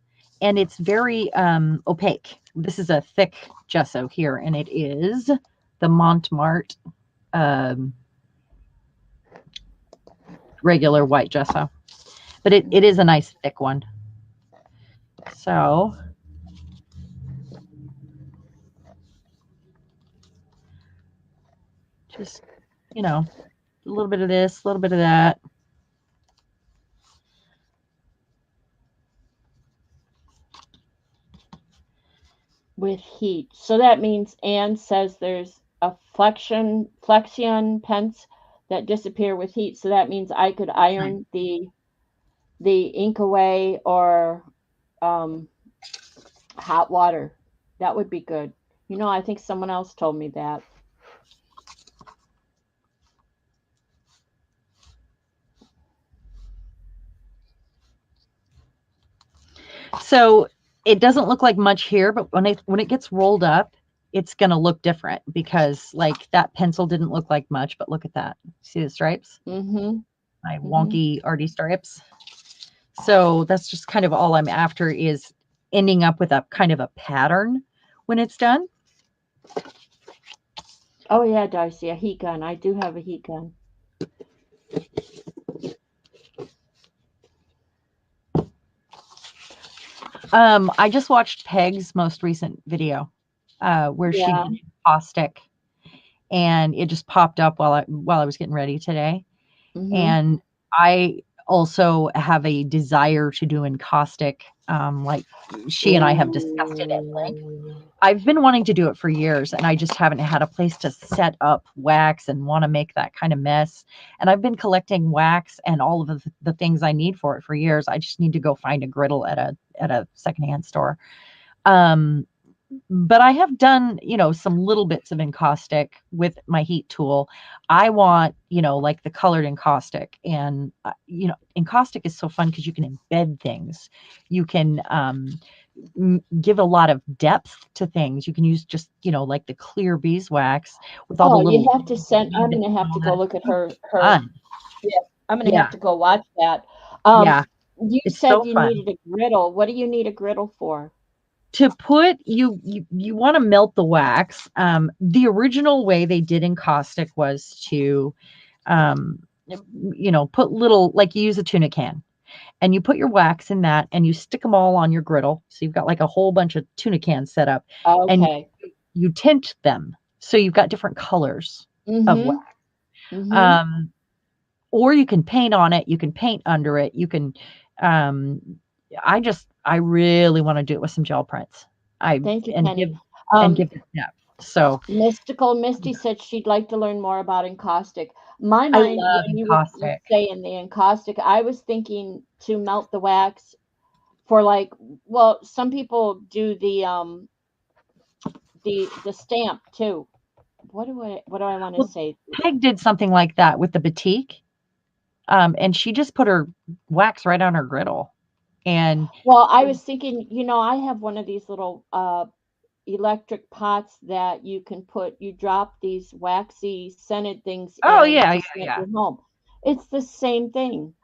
and it's very opaque. This is a thick gesso here, and it is the Montmartre regular white gesso. But it is a nice thick one. So just, a little bit of this, a little bit of that. with heat. So that means Anne says there's a flexion pens that disappear with heat. So that means I could iron the ink away, or um, hot water. That would be good. I think someone else told me that. So it doesn't look like much here, but when it gets rolled up, it's gonna look different because like that pencil didn't look like much, but look at that. See the stripes? Mm-hmm. My Mm-hmm. wonky arty stripes. So that's just kind of all I'm after is ending up with a kind of a pattern when it's done. Oh yeah, Darcy, a heat gun. I do have a heat gun. I just watched Peg's most recent video where she Yeah. did caustic, and it just popped up while I was getting ready today. Mm-hmm. And I also have a desire to do encaustic. Like she and I have discussed it at length. Ooh. I've been wanting to do it for years, and I just haven't had a place to set up wax and want to make that kind of mess. And I've been collecting wax and all of the things I need for it for years. I just need to go find a griddle at a secondhand store. Um, but I have done, some little bits of encaustic with my heat tool. I want, like the colored encaustic, and encaustic is so fun because you can embed things. You can give a lot of depth to things. You can use just, like the clear beeswax with all the Oh, you little have to send. I'm and gonna have to all go that. look at It's her. fun. Yeah, I'm gonna have Yeah, to go watch that. Um, yeah, you it's said so you fun. needed a griddle. What do you need a griddle for? To put you want to melt the wax. The original way they did encaustic was to um put little, like you use a tuna can, and you put your wax in that and you stick them all on your griddle, so you've got like a whole bunch of tuna cans set up, and Okay. you tint them so you've got different colors of wax. Mm-hmm. Mm-hmm. um or you can paint on it, you can paint under it, you can um I really want to do it with some gel prints. I Thank you, and Penny. give and Um, give it depth. So Mystical Misty said she'd like to learn more about encaustic. My I mind, love when you were encaustic. saying the encaustic, I was thinking to melt the wax for like, well, some people do the stamp too. What do I want to Well, say? Peg did something like that with the batik, and she just put her wax right on her griddle. And Well, I was thinking, I have one of these little electric pots that you drop these waxy scented things oh in yeah, to yeah, scent yeah. your home. It's the same thing.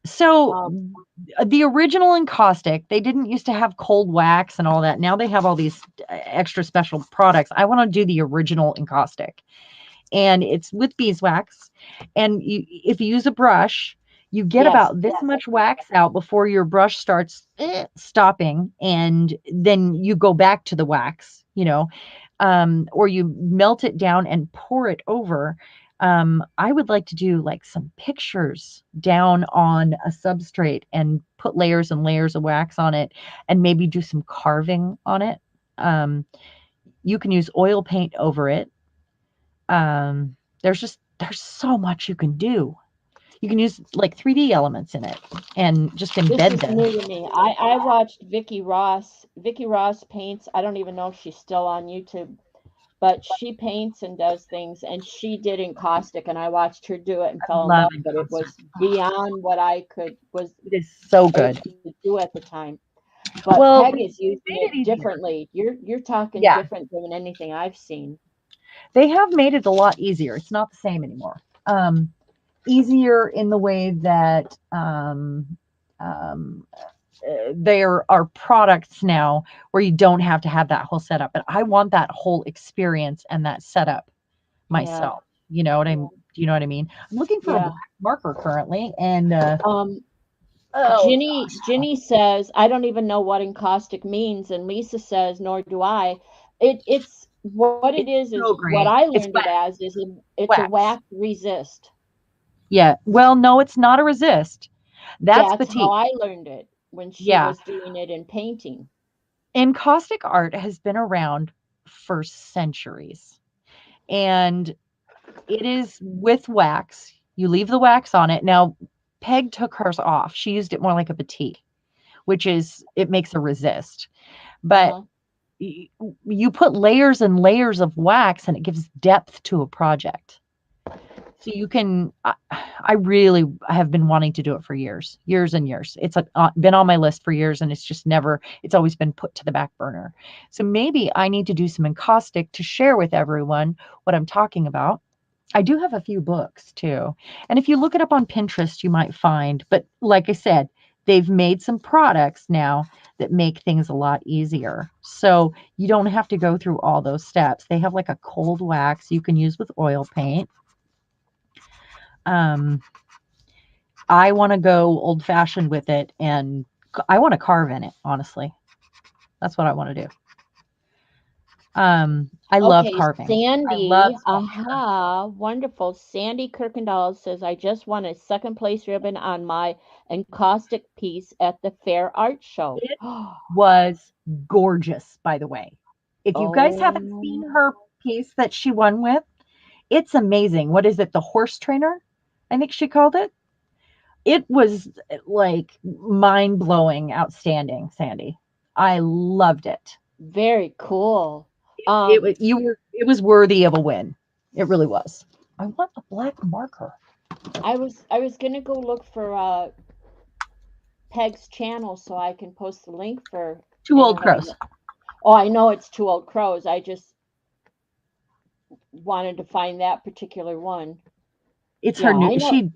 So Um, the original encaustic, they didn't used to have cold wax and all that. Now they have all these extra special products. I want to do the original encaustic, and it's with beeswax. And if you use a brush, You get Yes. about this much wax out before your brush starts stopping, and then you go back to the wax, or you melt it down and pour it over. I would like to do like some pictures down on a substrate and put layers and layers of wax on it and maybe do some carving on it. Um, you can use oil paint over it. There's so much you can do. You can use like 3D elements in it and just This embed is them. new to me. I watched Vicky Ross. Vicky Ross paints. I don't even know if she's still on YouTube, but she paints and does things, and she did encaustic, and I watched her do it and I fell in love love, but it encaustic. was beyond what I could was It is so able good. to do at the time. But Well, Peg they is using made it it easier. differently. You're talking Yeah, different than anything I've seen. they have made it a lot easier. It's not the same anymore. Easier in the way that um, there are products now where you don't have to have that whole setup. But I want that whole experience and that setup Yeah. myself. You know what I'm? Do you know what I mean? I'm looking for a Yeah. black marker currently, and Um, oh Ginny says, I don't even know what encaustic means, and Lisa says, nor do I. It's what it it's is so what great. I It's learned it wax. as is it's a Wax. wax resist. Yeah. Well, no, it's not a resist. That's That's how batik. I learned it when she Yeah. was doing it in painting. Encaustic art has been around for centuries. And it is with wax. You leave the wax on it. Now, Peg took hers off. She used it more like a batik, which is, it makes a resist. But Uh-huh. you put layers and layers of wax and it gives depth to a project. So you can, I really have been wanting to do it for years, years and years. It's been on my list for years and it's just never, it's always been put to the back burner. So maybe I need to do some encaustic to share with everyone what I'm talking about. I do have a few books too. And if you look it up on Pinterest, you might find, but like I said, they've made some products now that make things a lot easier. So you don't have to go through all those steps. They have like a cold wax you can use with oil paint. Um, I want to go old fashioned with it and I want to carve in it, honestly. That's what I want to do. I love Okay, carving. I love Sandy, sculpture. aha, wonderful. Sandy Kirkendall says, I just won a second place ribbon on my encaustic piece at the Fair Art Show. It was gorgeous, by the way. If you guys haven't Oh, seen her piece that she won with, it's amazing. What is it? The horse trainer, I think she called it. It was like mind blowing, outstanding, Sandy. I loved it. very cool. It was you were it was worthy of a win. It really was. I want a black marker. I was gonna go look for Peg's channel so I can post the link for Two old anybody crows. that. Oh, I know it's Two Old Crows. I just wanted to find that particular one. It's her Yeah, new. She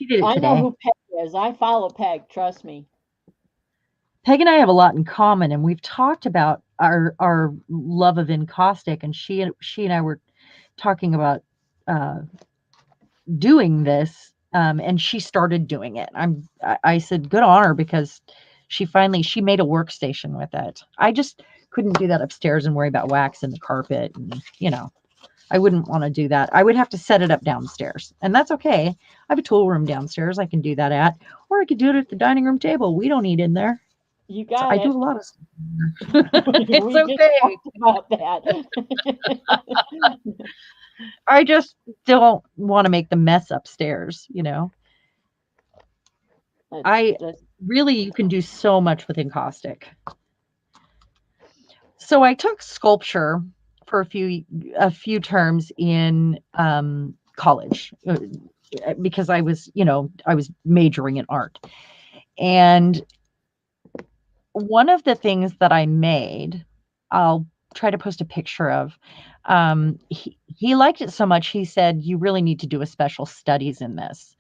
did it I know today. who Peg is. I follow Peg. Trust me. Peg and I have a lot in common, and we've talked about our love of encaustic, and she and I were talking about uh, doing this, and she started doing it. I said good on her because she made a workstation with it. I just couldn't do that upstairs and worry about wax in the carpet, and I wouldn't want to do that. I would have to set it up downstairs, and that's okay. I have a tool room downstairs I can do that at, or I could do it at the dining room table. We don't eat in there. You So got I do it. a lot of stuff. It's We just okay. talked about that. I just don't want to make the mess upstairs. That's I just really you can do so much with encaustic. So I took sculpture for a few terms in college because I was majoring in art. And one of the things that I made, I'll try to post a picture of. He liked it so much. He said, "You really need to do a special studies in this."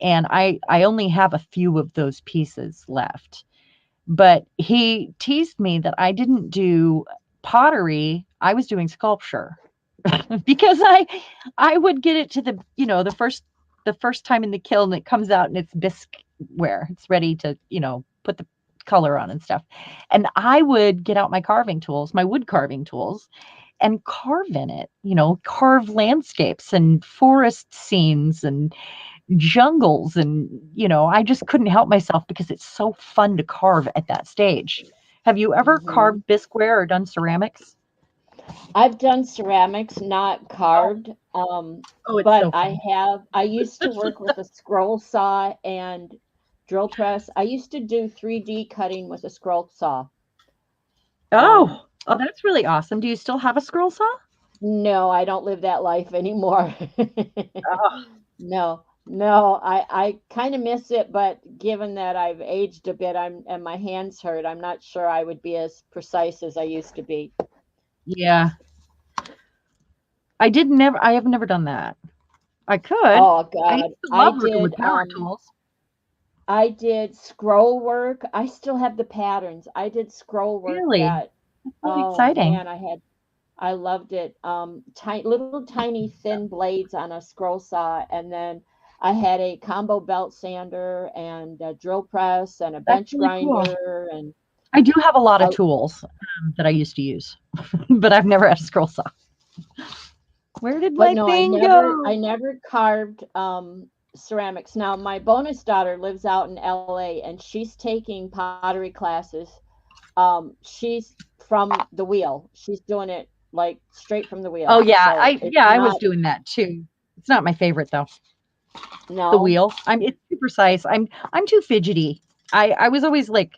And I only have a few of those pieces left. But he teased me that I didn't do pottery. I was doing sculpture because I would get it to the first the first time in the kiln, it comes out and it's bisqueware. It's ready to, put the color on and stuff. And I would get out my carving tools, my wood carving tools, and carve in it, carve landscapes and forest scenes and jungles. And, I just couldn't help myself because it's so fun to carve at that stage. Have you ever Hmm. carved bisqueware or done ceramics? I've done ceramics, not Oh, carved. oh, it's But so fun. I used to work with a scroll saw and drill press. I used to do 3D cutting with a scroll saw. Um, Oh, that's really awesome. Do you still have a scroll saw? no, I don't live that life anymore. Oh, No, no, I kind of miss it, but given that I've aged a bit, and my hands hurt, I'm not sure I would be as precise as I used to be. yeah. I have never done that. I could. Oh I used God, to love working with power tools. I did scroll work. I still have the patterns. I did scroll work Really? that, That's really oh exciting. man, I loved it. Little tiny thin blades on a scroll saw, and then I had a combo belt sander and a drill press and a That's bench really cool. grinder, and I do have a lot of I, tools that I used to use, but I've never had a scroll saw. Where did but my no, thing I go? never carved ceramics. Now my bonus daughter lives out in LA, and she's taking pottery classes. She's from the wheel. She's doing it like straight from the Oh wheel. yeah, So it's I was not, doing that too. It's not my favorite though. The no. wheel. It's too precise. I'm too fidgety. I was always like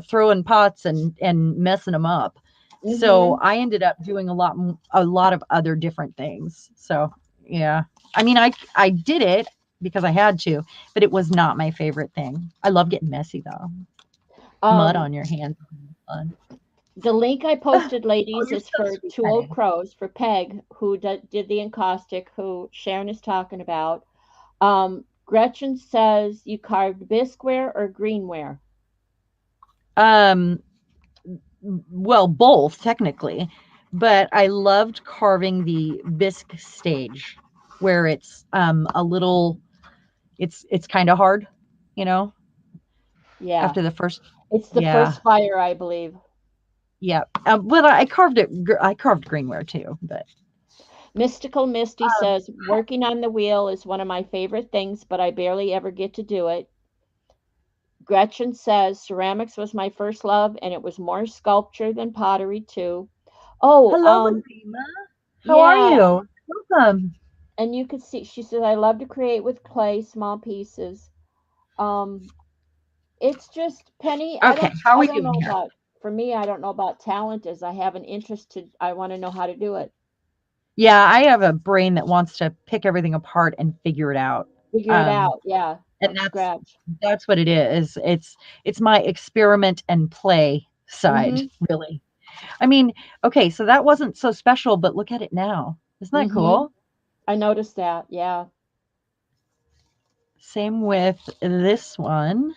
throwing pots and messing them up. So Hmm. I ended up doing a lot of other different things. So yeah, I mean, I did it because I had to, but it was not my favorite thing. I love getting messy though. Mud Um, on your hands. Fun. the link I posted, Oh, ladies, you're is so for sweet, Two Old honey. Crows for Peg, who did the encaustic, who Sharon is talking about. Gretchen says you carved bisqueware or greenware. Um, well, both technically, but I loved carving the bisque stage where it's a little it's kind of hard, you know, Yeah, after the first it's the yeah. first fire, I believe. Yeah. But I carved I carved greenware too, but Mystical Misty um, says working on the wheel is one of my favorite things, but I barely ever get to do it. Gretchen says ceramics was my first love, and it was more sculpture than pottery too. Oh, hello, Mazima. How are yeah, you? Welcome. and you could see she says I love to create with clay, small pieces. Um, it's just Penny. Okay, how are I we don't doing know here? about for me. I don't know about talent. As I have an interest to, I want to know how to do it. Yeah, I have a brain that wants to pick everything apart and figure it out. Figure it Um, out. Yeah, and from scratch. that's what it is. It's my experiment and play side, Mm-hmm. really. I mean, okay, so that wasn't so special, but look at it now. Isn't that Mm-hmm. cool? I noticed that. Yeah. Same with this one.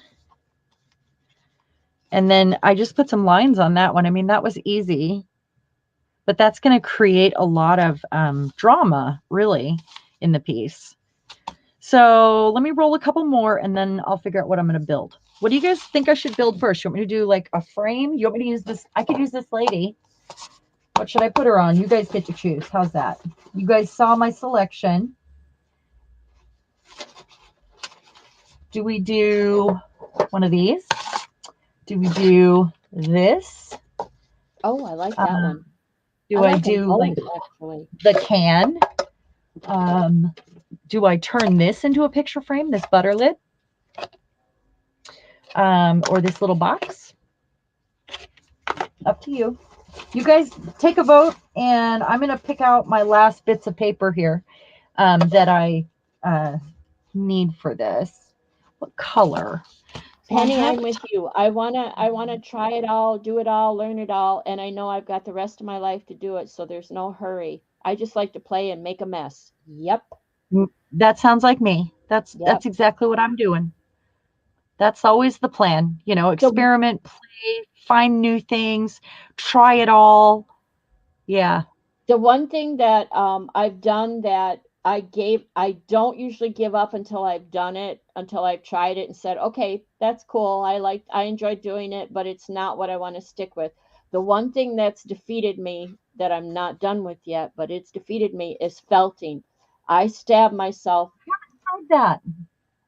And then I just put some lines on that one. I mean, that was easy, but that's going to create a lot of drama, really, in the piece. So let me roll a couple more and then I'll figure out what I'm going to build. What do you guys think I should build first? You want me to do like a frame? You want me to use this? I could use this lady. What should I put her on? You guys get to choose. How's that? You guys saw my selection. Do we do one of these? Do we do this? Oh, I like that Um, one. I do I like them do like both actually. the can? Um, do I turn this into a picture frame, this butter lid? Or this little box? Up to you. You guys take a vote, and I'm going to pick out my last bits of paper here that I uh, need for this. What color? So I Penny, have I'm with you. I wanna try it all, do it all, learn it all, and I know I've got the rest of my life to do it, so there's no hurry. I just like to play and make a mess. Yep, that sounds like me. yep. That's exactly what I'm doing. That's always the plan. The Experiment, play, find new things, try it all. Yeah. the one thing that I've done that I don't usually give up until I've done it, until I've tried it and said, okay, that's cool. I enjoy doing it, but it's not what I want to stick with. The one thing that's defeated me that I'm not done with yet, but it's defeated me is felting. I stab myself. Tried that.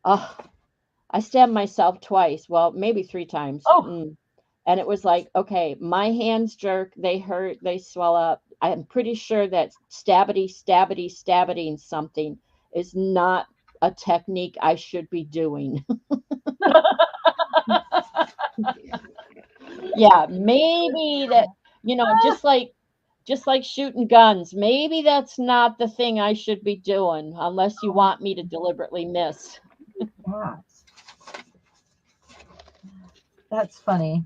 Oh, I stabbed myself twice. Well, maybe 3 times. Oh, And it was like, okay, my hands jerk, they hurt, they swell up. I'm pretty sure that stabbiting something is not a technique I should be doing. Yeah, maybe that, just like shooting guns, maybe that's not the thing I should be doing unless you want me to deliberately miss. that. That's funny.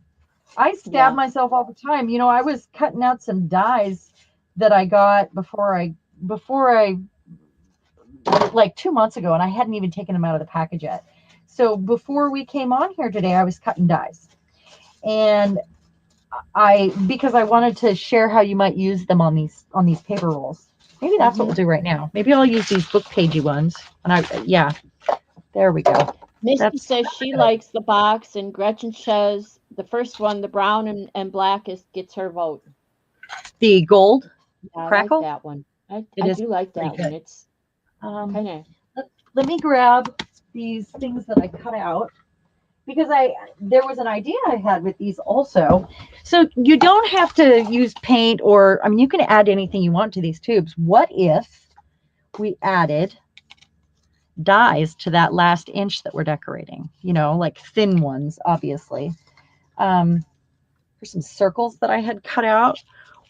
I stab Yeah. myself all the time. I was cutting out some dies that I got before I like 2 months ago, and I hadn't even taken them out of the package yet. So before we came on here today, I was cutting dies, and because I wanted to share how you might use them on these paper rolls. Maybe that's what we'll do right now. Maybe I'll use these book pagey ones. And yeah, there we go. Misty That's says she likes the box, and Gretchen says the first one, the brown and black, gets her vote. the gold Yeah, I like crackle. that one. It I is do like pretty that one. good. It's Um, kind of let me grab these things that I cut out, because there was an idea I had with these also. So you don't have to use paint, or I mean, you can add anything you want to these tubes. What if we added dies to that last inch that we're decorating? Like thin ones, obviously. There's some circles that I had cut out.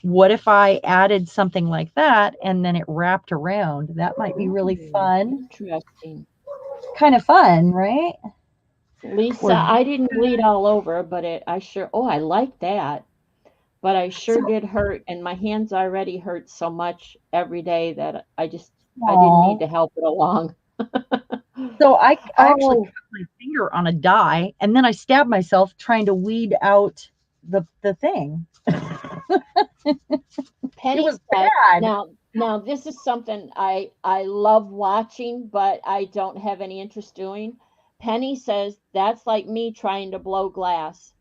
What if I added something like that and then it wrapped around? That might be really fun. interesting. Kind of fun, right? Lisa, Or I didn't bleed all over, but I like that. But I sure so, did hurt, and my hands already hurt so much every day that I didn't need aw. to help it along. So I actually Oh, cut my finger on a die, and then I stabbed myself trying to weed out the thing. It Penny was says, bad. now this is something I love watching, but I don't have any interest doing. Penny says that's like me trying to blow glass.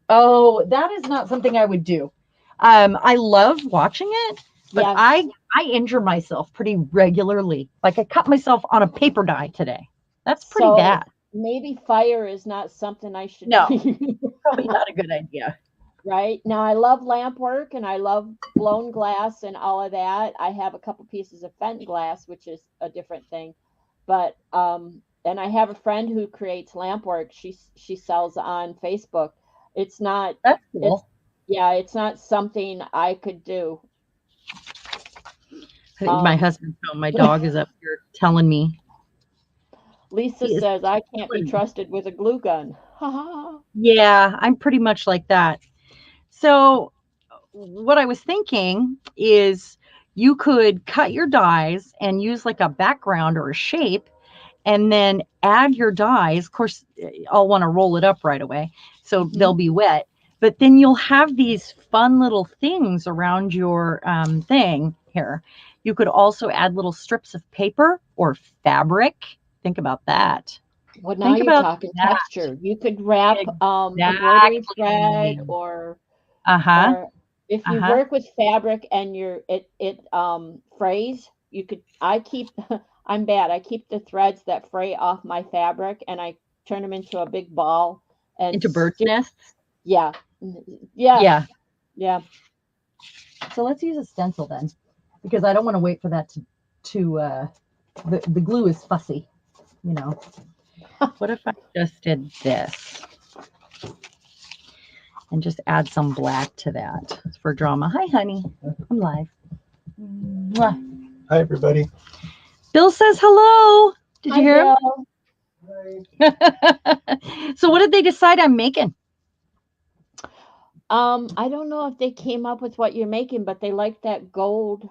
Oh, that is not something I would do. I love watching it, but Yeah, I injure myself pretty regularly. Like I cut myself on a paper die today. That's pretty so bad. maybe fire is not something I should No, be. probably not a good idea. Right now, I love lamp work and I love blown glass and all of that. I have a couple pieces of Fenton glass, which is a different thing, but and I have a friend who creates lamp work. She sells on Facebook. It's not That's it's cool. yeah, it's not something I could do. My Um, husband's home. My dog is up here telling me Lisa he is says I can't be telling me. trusted with a glue gun. Ha ha. Yeah, I'm pretty much like that. So what I was thinking is you could cut your dies and use like a background or a shape, and then add your dies. Of course, I'll want to roll it up right away, so they'll Hmm. be wet. But then you'll have these fun little things around your thing here. You could also add little strips of paper or fabric. Think about that. Well, now Think you're about talking that. texture. You could wrap embroidery thread, Exactly. Uh huh. or if Uh you huh. work with fabric and it frays, you could I keep I'm bad. I keep the threads that fray off my fabric and I turn them into a big ball and Into bird's stick. nests. Yeah. Yes. Yeah. Yeah. So let's use a stencil then, because I don't want to wait for that to the glue is fussy, you know. What if I just did this and just add some black to that for drama? Hi, honey. I'm live. Mwah. Hi, everybody. Bill says hello. Did you Hi, hear him? Bill. So what did they decide I'm making? I don't know if they came up with what you're making, but they like that gold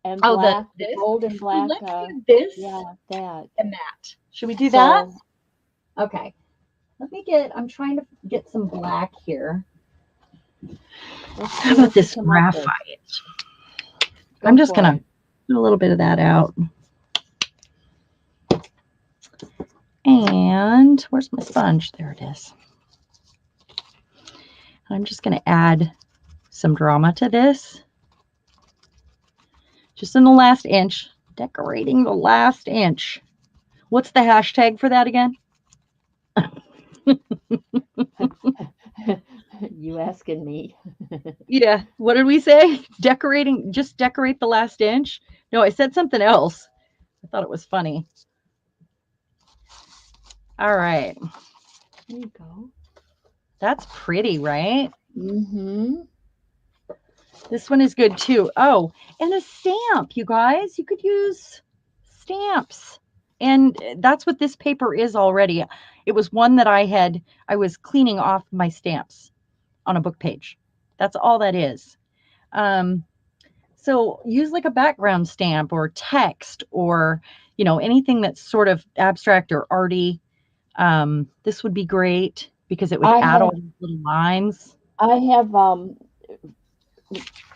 and Oh, black, the this. gold and Well, black. let's do this Yeah, that. and that. Should we do that? So Okay. I'm trying to get some black here. let's How see about what you this come up with. graphite? Go I'm just for gonna it. Put a little bit of that out. And where's my sponge? There it is. I'm just going to add some drama to this. Just in the last inch, decorating the last inch. What's the hashtag for that again? You asking me? Yeah. What did we say? Decorating, just decorate the last inch? No, I said something else. I thought it was funny. All right. There you go. That's pretty, right? Mm-hmm. This one is good too. Oh, and a stamp, you guys. You could use stamps. And that's what this paper is already. It was one that I was cleaning off my stamps on a book page. That's all that is. Um, so use like a background stamp or text or, anything that's sort of abstract or arty. This would be great because it would add all these little lines. I have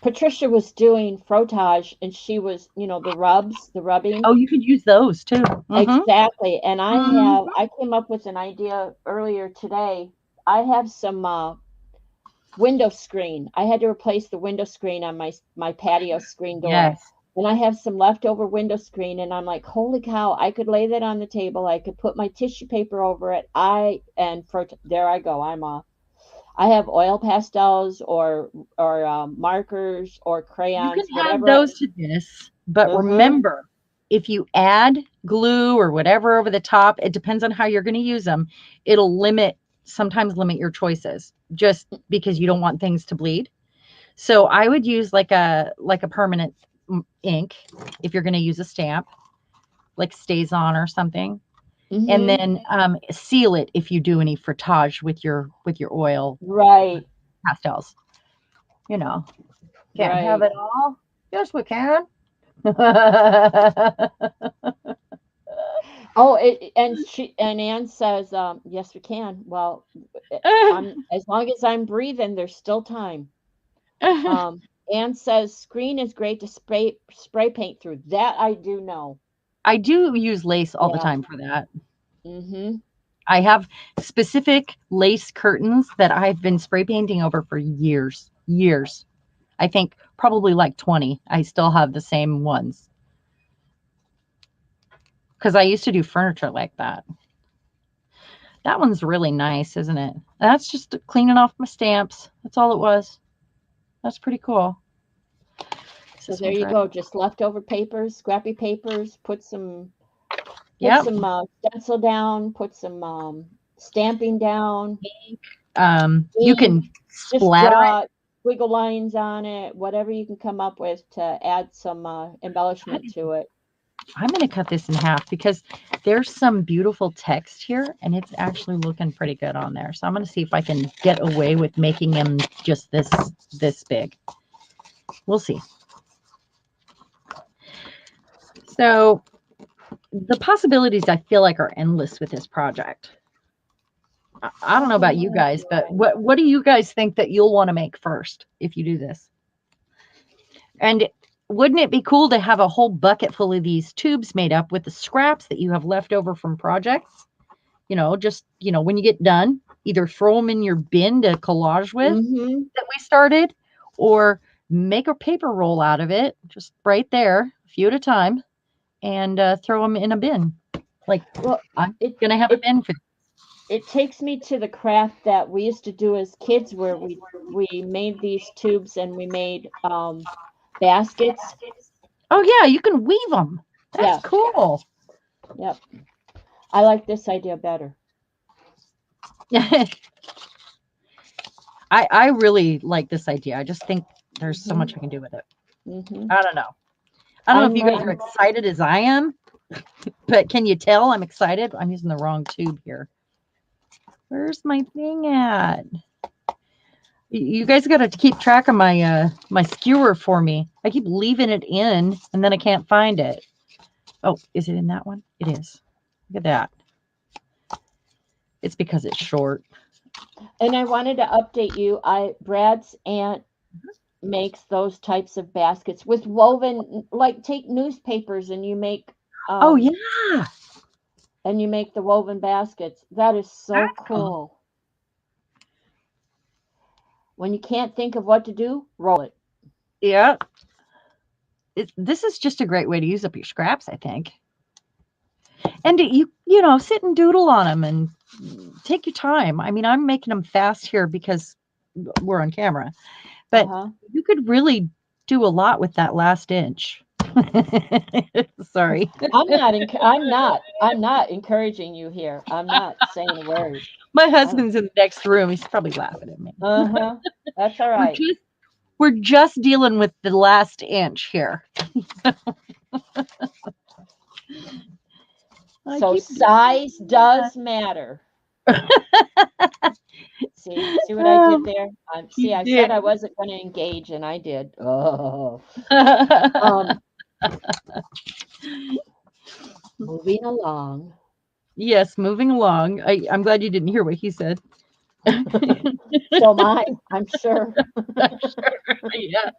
Patricia was doing frottage and she was, the rubbing. Oh, you could use those too. Exactly. And Mhm. I came up with an idea earlier today. I have some window screen. I had to replace the window screen on my patio screen door. Yes. And I have some leftover window screen and I'm like, holy cow, I could lay that on the table. I could put my tissue paper over it. There I go. I have oil pastels or markers or You can crayons, add whatever. those to this, but Mm-hmm. remember, if you add glue or whatever over the top, it depends on how you're going to use them. It'll sometimes limit your choices just because you don't want things to bleed. So I would use like a permanent ink if you're going to use a stamp, like Stays On or something, and Mm-hmm. then seal it if you do any frottage with your oil Right. pastels. You know, can't have Right. it all. Yes, we can. Oh, and Anne says, yes, we can. Well, I'm as long as I'm breathing, there's still time. Anne says screen is great to spray paint through. That I do know. I do use lace all the Yeah. time for that. Mm-hmm. I have specific lace curtains that I've been spray painting over for years. Years. I think probably like 20. I still have the same ones because I used to do furniture like that. That one's really nice, isn't it? That's just cleaning off my stamps. That's all it was. That's pretty cool. So This there one's you ready. go. Just leftover papers, scrappy papers. Put Yep. some stencil down. Put some stamping down. You Ink. can Just splatter it. draw wiggle lines on it. Whatever you can come up with to add some embellishment to it. I'm going to cut this in half because there's some beautiful text here and it's actually looking pretty good on there. So I'm going to see if I can get away with making them just this big. We'll see. So the possibilities I feel like are endless with this project. I don't know about you guys, but what do you guys think that you'll want to make first if you do this? And wouldn't it be cool to have a whole bucket full of these tubes made up with the scraps that you have left over from projects? When you get done, either throw them in your bin to collage with Mm-hmm. that we started, or make a paper roll out of it, just right there, a few at a time, and throw them in a bin. Like, Well, I'm it going to have a it bin for. it takes me to the craft that we used to do as kids, where we made these tubes and we made baskets. Oh, yeah, you can weave them. That's Yeah. cool. Yep. I like this idea better. I really like this idea. I just think there's so Mm-hmm. much I can do with it. Mm-hmm. I don't know. I don't know if I'm you guys are excited as I am, but can you tell I'm excited? I'm using the wrong tube here. Where's my thing at? You guys got to keep track of my skewer for me. I keep leaving it in, and then I can't find it. Oh, is it in that one? It is. Look at that. It's because it's short. And I wanted to update you. Brad's aunt makes those types of baskets with woven, like take newspapers and you make Oh um yeah. and you make the woven baskets. That is so Wow. cool. When you can't think of what to do, roll it. Yeah. This is just a great way to use up your scraps, I think. And you know, sit and doodle on them and take your time. I mean, I'm making them fast here because we're on camera, but Uh-huh. you could really do a lot with that last inch. Sorry. I'm not encouraging you here. I'm not saying a word. My I'm, husband's in the next room. He's probably laughing at me. uh-huh. That's all We're right. just we're just dealing with the last inch here. I So keep size does matter. See what I did oh, there? you See, I said did. I wasn't going to engage, and I did. Oh, um, moving along. Yes, moving along. I'm glad you didn't hear what he said. So mine, I'm sure. Yeah.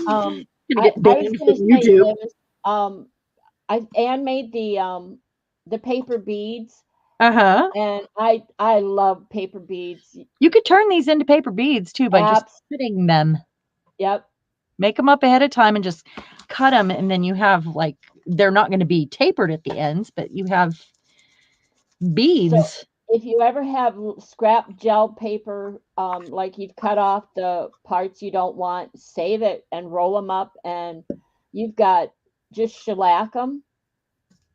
Um, Gonna get I was banned going from to say, YouTube. Liz, um, Anne made the paper beads, Uh-huh. and I love paper beads. You could turn these into paper beads too by just Apps. cutting them. Yep. Make them up ahead of time and just cut them, and then you have like they're not going to be tapered at the ends, but you have So beads. if you ever have scrap gel paper, like you've cut off the parts you don't want, save it and roll them up, and you've got just shellac them.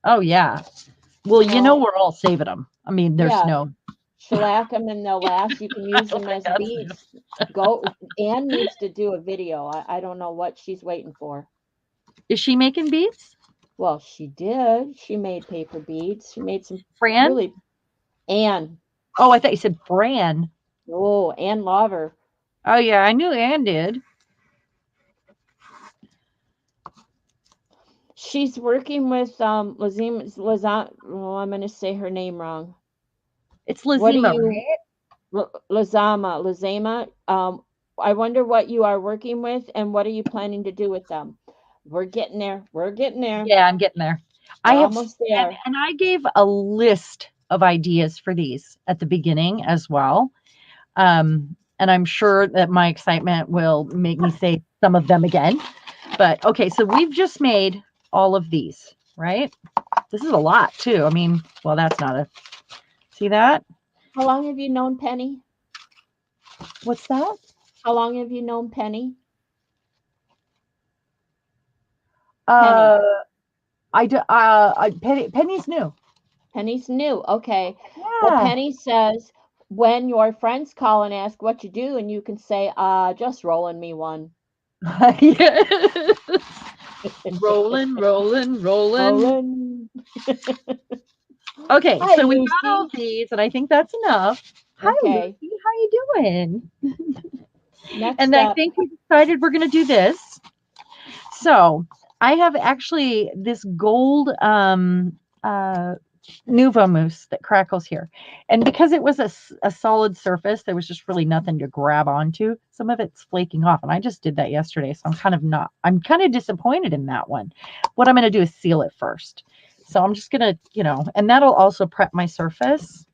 Oh yeah. Well, You you know know, we're all saving them. I mean, there's yeah, no. shellac them and they'll last. You can I use don't them think as that's new. beads. Go. Anne needs to do a video. I don't know what she's waiting for. Is she making beads? Well, she did. She made paper beads. She made some Fran? really. Anne. Oh, I thought you said Fran. Oh, Anne Lover. Oh yeah, I knew Ann did. She's working with Lazim. Oh, I'm going to say her name wrong. It's What do Lazima, you right? Lazama? I wonder what you are working with and what are you planning to do with them? We're getting there. We're getting there. Yeah, I'm getting there. I We're have, almost there. and I gave a list of ideas for these at the beginning as well. And I'm sure that my excitement will make me say some of them again. But okay, so we've just made all of these, right? This is a lot too. I mean, well, that's not a, see that? How long have you known Penny? What's that? How long have you known Penny? Penny. Uh, Penny's new. Penny's new. Okay. Well, Yeah. Penny says when your friends call and ask what you do, and you can say, just rolling me one. Yes. Rolling, rolling, rolling. Rolling. Okay, Hi, so we got all Lucy. these, and I think that's enough. Hi, Okay. Lucy. How you doing? Next And I up. think we decided we're going to do this. So I have actually this gold Nuvo mousse that crackles here. And because it was a solid surface, there was just really nothing to grab onto. Some of it's flaking off. And I just did that yesterday. So I'm kind of disappointed in that one. What I'm going to do is seal it first. So I'm just going to, and that'll also prep my surface.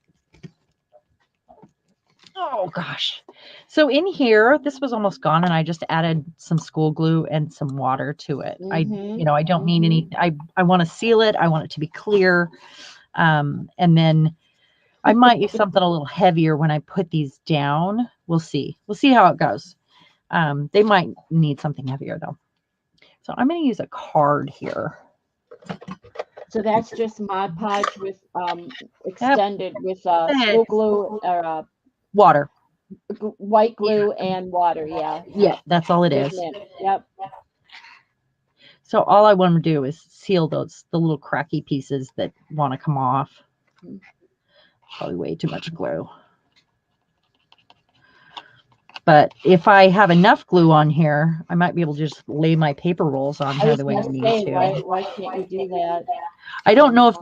Oh gosh. So in here, this was almost gone and I just added some school glue and some water to it. Mm-hmm. I don't need any, I want to seal it. I want it to be clear. And then I might use something a little heavier when I put these down. We'll see. We'll see how it goes. They might need something heavier though. So I'm going to use a card here. So that's just Mod Podge with Yep. extended with school glue or Water. white glue and water. Yeah. Yeah, that's all it is. Isn't it? Yep. So all I want to do is seal the little cracky pieces that want to come off. Probably way too much glue. But if I have enough glue on here, I might be able to just lay my paper rolls on here the way I need to. Why can't you do that? I don't know if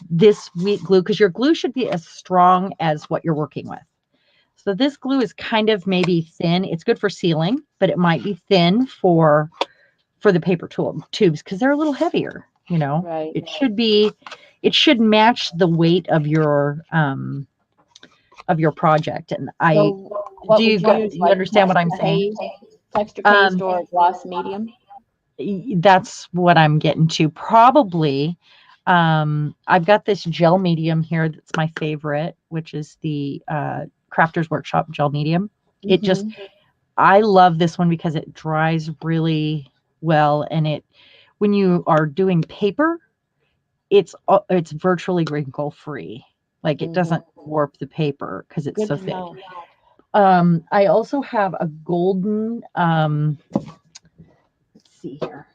this wheat glue, because your glue should be as strong as what you're working with. So this glue is kind of maybe thin. It's good for sealing, but it might be thin for the paper tubes because they're a little heavier, you know. Right. It should match the weight of your project. And So what would you use, you like understand what I'm saying? texture paste Um, or gloss medium? that's what I'm getting to. Probably, I've got this gel medium here that's my favorite, which is the Crafters Workshop gel medium. It just, Mm-hmm. I love this one because it dries really well, and when you are doing paper, it's virtually wrinkle free. Like it Mm-hmm. doesn't warp the paper because it's Good so to thick. know. I also have a golden. Let's see here.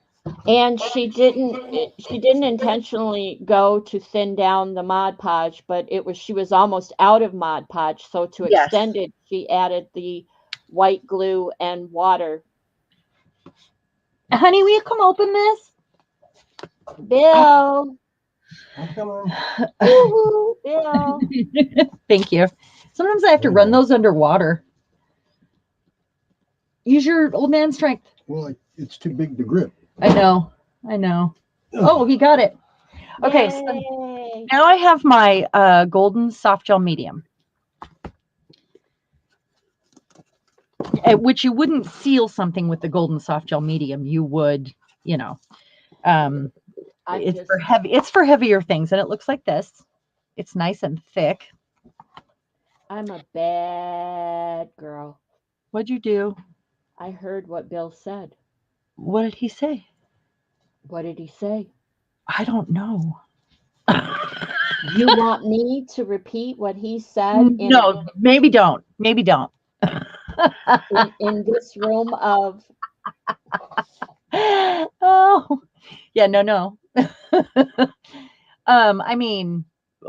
And she didn't intentionally go to thin down the Mod Podge, but she was almost out of Mod Podge. So to Yes, extend it, she added the white glue and water. honey, will you come open this? Bill, I'm coming. woohoo, Bill. Thank you. Sometimes I have to run those underwater. Use your old man strength. Well, it's too big to grip. I know. I know. Oh, he got it. Okay, so Yay. now I have my golden soft gel medium, which you wouldn't seal something with the golden soft gel medium. You would, you know, um, it's for heavier things, and it looks like this. It's nice and thick. I'm a bad girl. What'd you do? I heard what Bill said. What did he say? What did he say? I don't know. You want me to repeat what he said No, maybe don't. Maybe don't. in this room of Oh, yeah, no. I mean,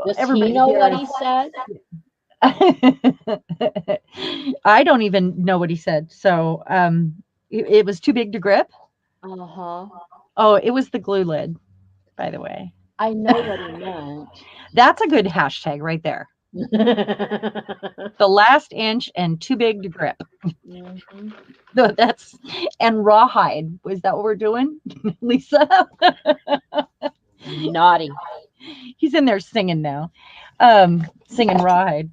does he everybody know here what is. he said? I don't even know what he said. So, it was too big to grip. Uh-huh. Oh, it was the glue lid, by the way. I know what he meant. That's a good hashtag right there. The last inch and too big to grip. Mhm. No, that's and rawhide. Was that what we're doing, Lisa? Naughty. He's in there singing now, singing rawhide.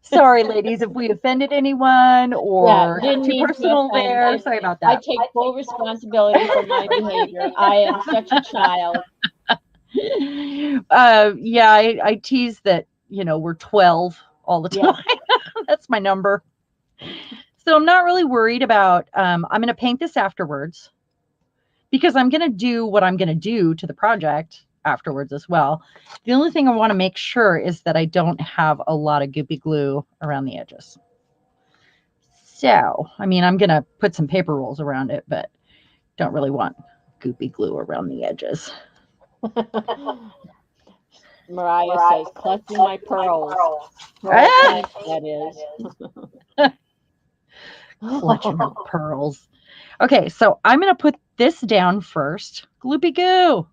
Sorry, ladies, if we offended anyone Yeah, or didn't too mean to personal offend. there. Sorry about I that. take full responsibility for my behavior. I am such a child. Yeah, I tease that, we're 12 all the Yeah. time. That's my number. So I'm not really worried about, I'm going to paint this afterwards because I'm going to do what I'm going to do to the project afterwards as well. The only thing I want to make sure is that I don't have a lot of goopy glue around the edges. So, I mean, I'm going to put some paper rolls around it, but don't really want goopy glue around the edges. Mariah says, clutching my pearls. Pearl Ah! pink, that is. Clutching her pearls. Okay, so I'm going to put this down first. Gloopy goo.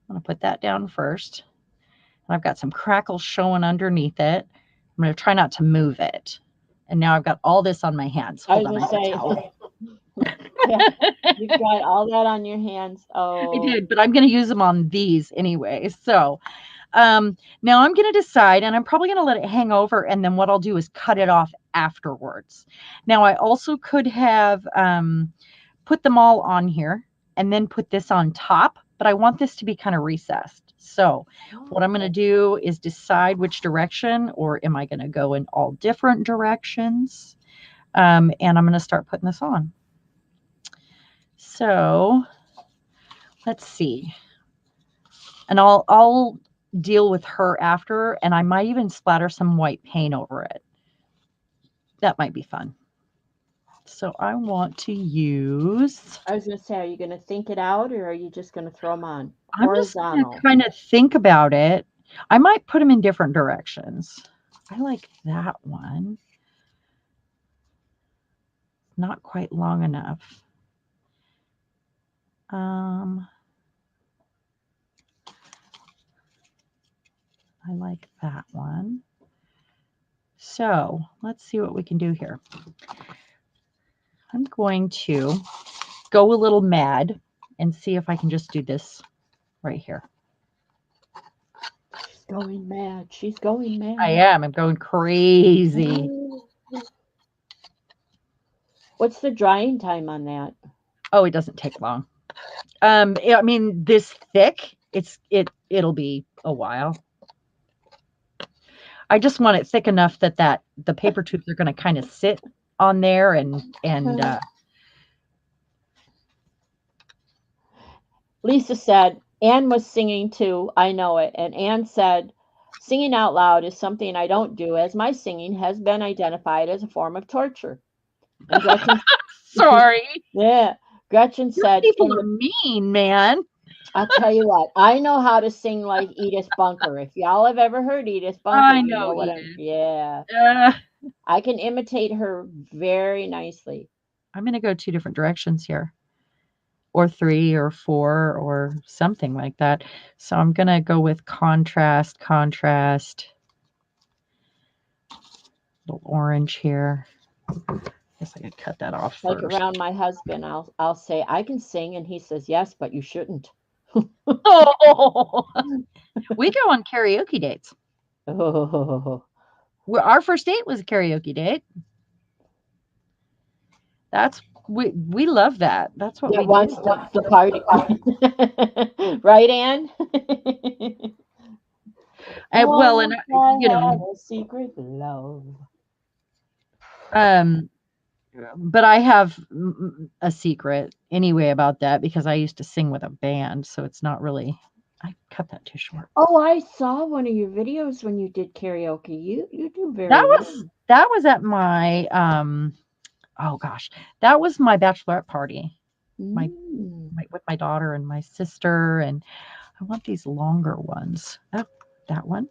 I'm going to put that down first. And I've got some crackles showing underneath it. I'm going to try not to move it. And now I've got all this on my hands. I Hold was on, going to say, yeah, you've got all that on your hands. Oh, I did, but I'm going to use them on these anyway. So now I'm going to decide, and I'm probably going to let it hang over, and then what I'll do is cut it off afterwards. Now, I also could have put them all on here and then put this on top, but I want this to be kind of recessed. So what I'm going to do is decide which direction, or am I going to go in all different directions? And I'm going to start putting this on. So let's see. And I'll deal with her after, and I might even splatter some white paint over it. That might be fun. So I want to use. I was going to say, are you going to think it out or are you just going to throw them on? I'm just going Horizontal. to kind of think about it. I might put them in different directions. I like that one. Not quite long enough. I like that one. So let's see what we can do here. I'm going to go a little mad and see if I can just do this right here. She's going mad. She's going mad. I am. I'm going crazy. What's the drying time on that? Oh, it doesn't take long. I mean, this thick, it'll be a while. I just want it thick enough that the paper tubes are going to kind of sit on there and Lisa said, Anne was singing too. I know it. And Anne said, singing out loud is something I don't do, as my singing has been identified as a form of torture. And Gretchen, sorry. yeah, Gretchen said, People are mean, man. I'll tell you what, I know how to sing like Edith Bunker. If y'all have ever heard Edith Bunker, I you know what Edith. yeah. I can imitate her very nicely. I'm going to go 2 different directions here, or 3 or 4 or something like that. So I'm going to go with contrast, little orange here. I guess I could cut that off like first. Around my husband, I'll say, I can sing, and he says, yes, but you shouldn't. Oh, we go on karaoke dates. Oh. Our first date was a karaoke date. That's we love that. That's what we wants do. the party. Right, Anne? Well, and you know, a secret love. But I have a secret anyway about that because I used to sing with a band, so it's not really. I cut that too short. Oh, I saw one of your videos when you did karaoke. You do very That well. was at my oh gosh, that was my bachelorette party. With my daughter and my sister, and I want these longer ones. Oh, that one.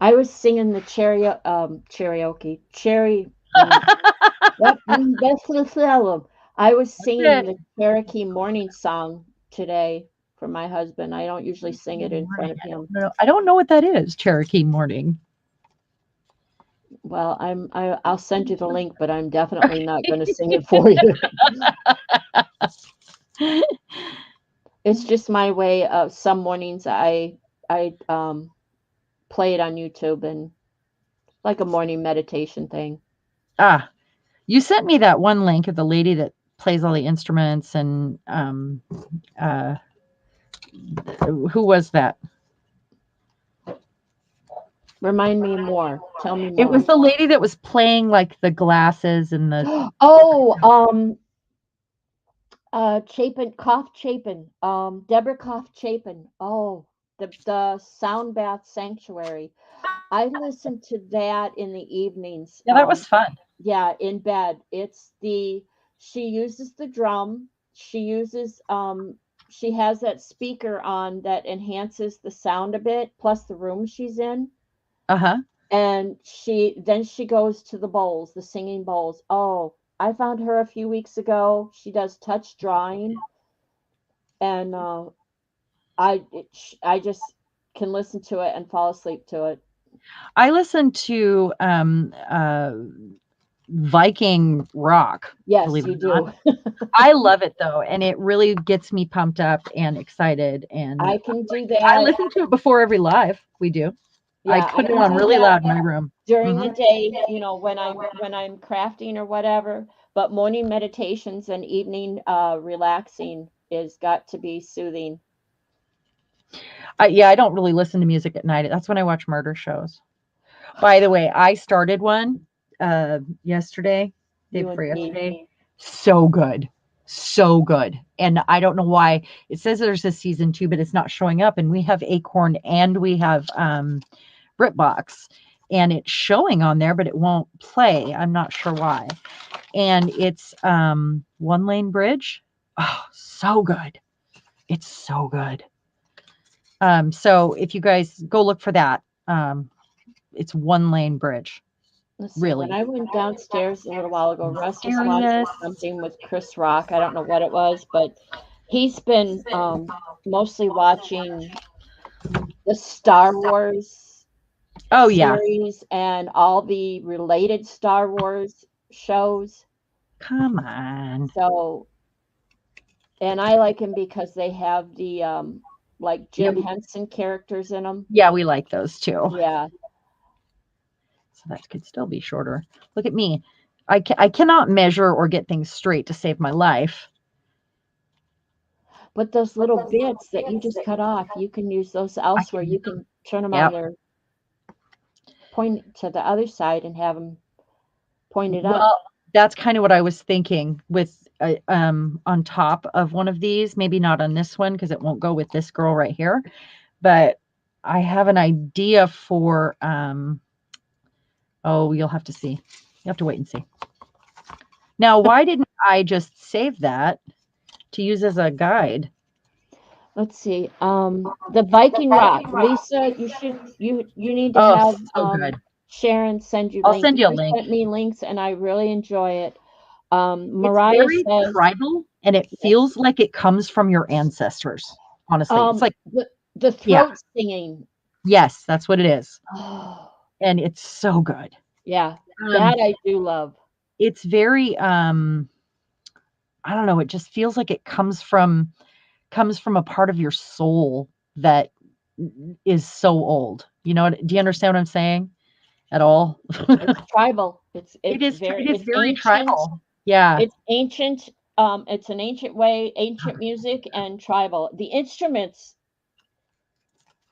I was singing the karaoke. I was singing the Cherokee morning song today for my husband. I don't usually sing it in front of him. I don't know what that is. Cherokee morning. Well, I'll send you the link, but I'm definitely not going to sing it for you. It's just my way of some mornings I play it on YouTube and like a morning meditation thing. Ah, you sent me that one link of the lady that plays all the instruments and who was that? Remind me more. Tell me more. It was the lady that was playing like the glasses and the Chapin, Deborah Koff Chapin. Oh, the Sound Bath Sanctuary. I listened to that in the evenings. Yeah, that was fun. Yeah, in bed. She uses the drum. She uses she has that speaker on that enhances the sound a bit, plus the room she's in. Uh-huh. And she goes to the bowls, the singing bowls. Oh, I found her a few weeks ago. She does touch drawing, and I just can listen to it and fall asleep to it. I listen to Viking rock. Yes, you do. I love it though, and it really gets me pumped up and excited. And I can do that. I listen to it before every live. We do. Yeah, I put it on really loud in my room during the day. You know, when I'm crafting or whatever. But morning meditations and evening relaxing is got to be soothing. Yeah, I don't really listen to music at night. That's when I watch murder shows. By the way, I started one yesterday, day before yesterday. So good. So good. And I don't know why it says there's a season 2, but it's not showing up. And we have Acorn and we have BritBox, and it's showing on there, but it won't play. I'm not sure why. And it's One Lane Bridge. Oh, so good. It's so good. So if you guys go look for that, it's One Lane Bridge. Really. When I went downstairs a little while ago, Russ was watching something with Chris Rock. I don't know what it was, but he's been mostly watching the Star Wars Oh yeah. series and all the related Star Wars shows. Come on. So, and I like them because they have the like Yeah, Jim Henson characters in them. yeah, we like those too. Yeah. So that could still be shorter. Look at me. I cannot measure or get things straight to save my life. But those little bits that you just cut off, you can use those I elsewhere. can, You can turn them on yep. their point to the other side and have them pointed up. Well, that's kind of what I was thinking with on top of one of these, maybe not on this one because it won't go with this girl right here, but I have an idea for oh, you'll have to see. You have to wait and see. Now, why didn't I just save that to use as a guide? Let's see. The Viking Rock. Lisa, you need to Oh, have so good. Sharon send you I'll links. send you a She link. sent me links and I really enjoy it. It's Mariah very says tribal and it feels like it comes from your ancestors. Honestly, it's like, the yeah, throat singing. yes, that's what it is. Oh, And it's so good. yeah, Um, that I do love. it's very I don't know, it just feels like it comes from a part of your soul that is so old. You know, do you understand what I'm saying at all? It's tribal. It It's is very it's very ancient. tribal. Yeah. It's ancient. It's an ancient way, ancient music and tribal. The instruments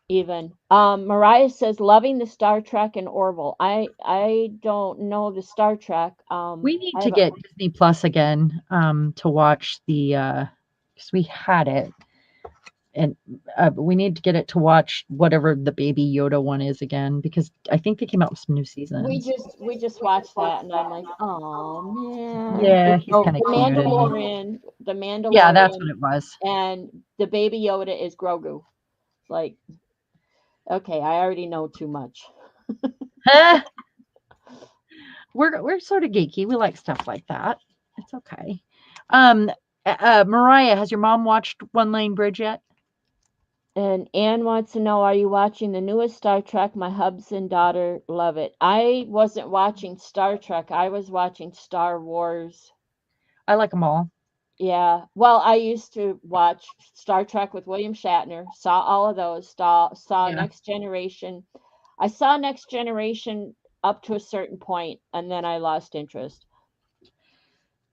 even. Mariah says loving the Star Trek and Orville. I don't know the Star Trek. We need I to haven't. get Disney Plus again to watch the because we had it and we need to get it to watch whatever the Baby Yoda one is again because I think they came out with some new seasons. We just watched that and I'm like, oh man. Yeah, It's he's kind of the cute. The Yeah, that's Mandalorian what it was. and the Baby Yoda is Grogu. Like, okay, I already know too much. We're sort of geeky. We like stuff like that. It's okay. Mariah, has your mom watched One Lane Bridge yet? And Anne wants to know, are you watching the newest Star Trek? My hubs and daughter love it. I wasn't watching Star Trek. I was watching Star Wars. I like them all. Yeah. Well, I used to watch Star Trek with William Shatner. Saw all of those. Saw Yeah. Next Generation. I saw Next Generation up to a certain point, and then I lost interest.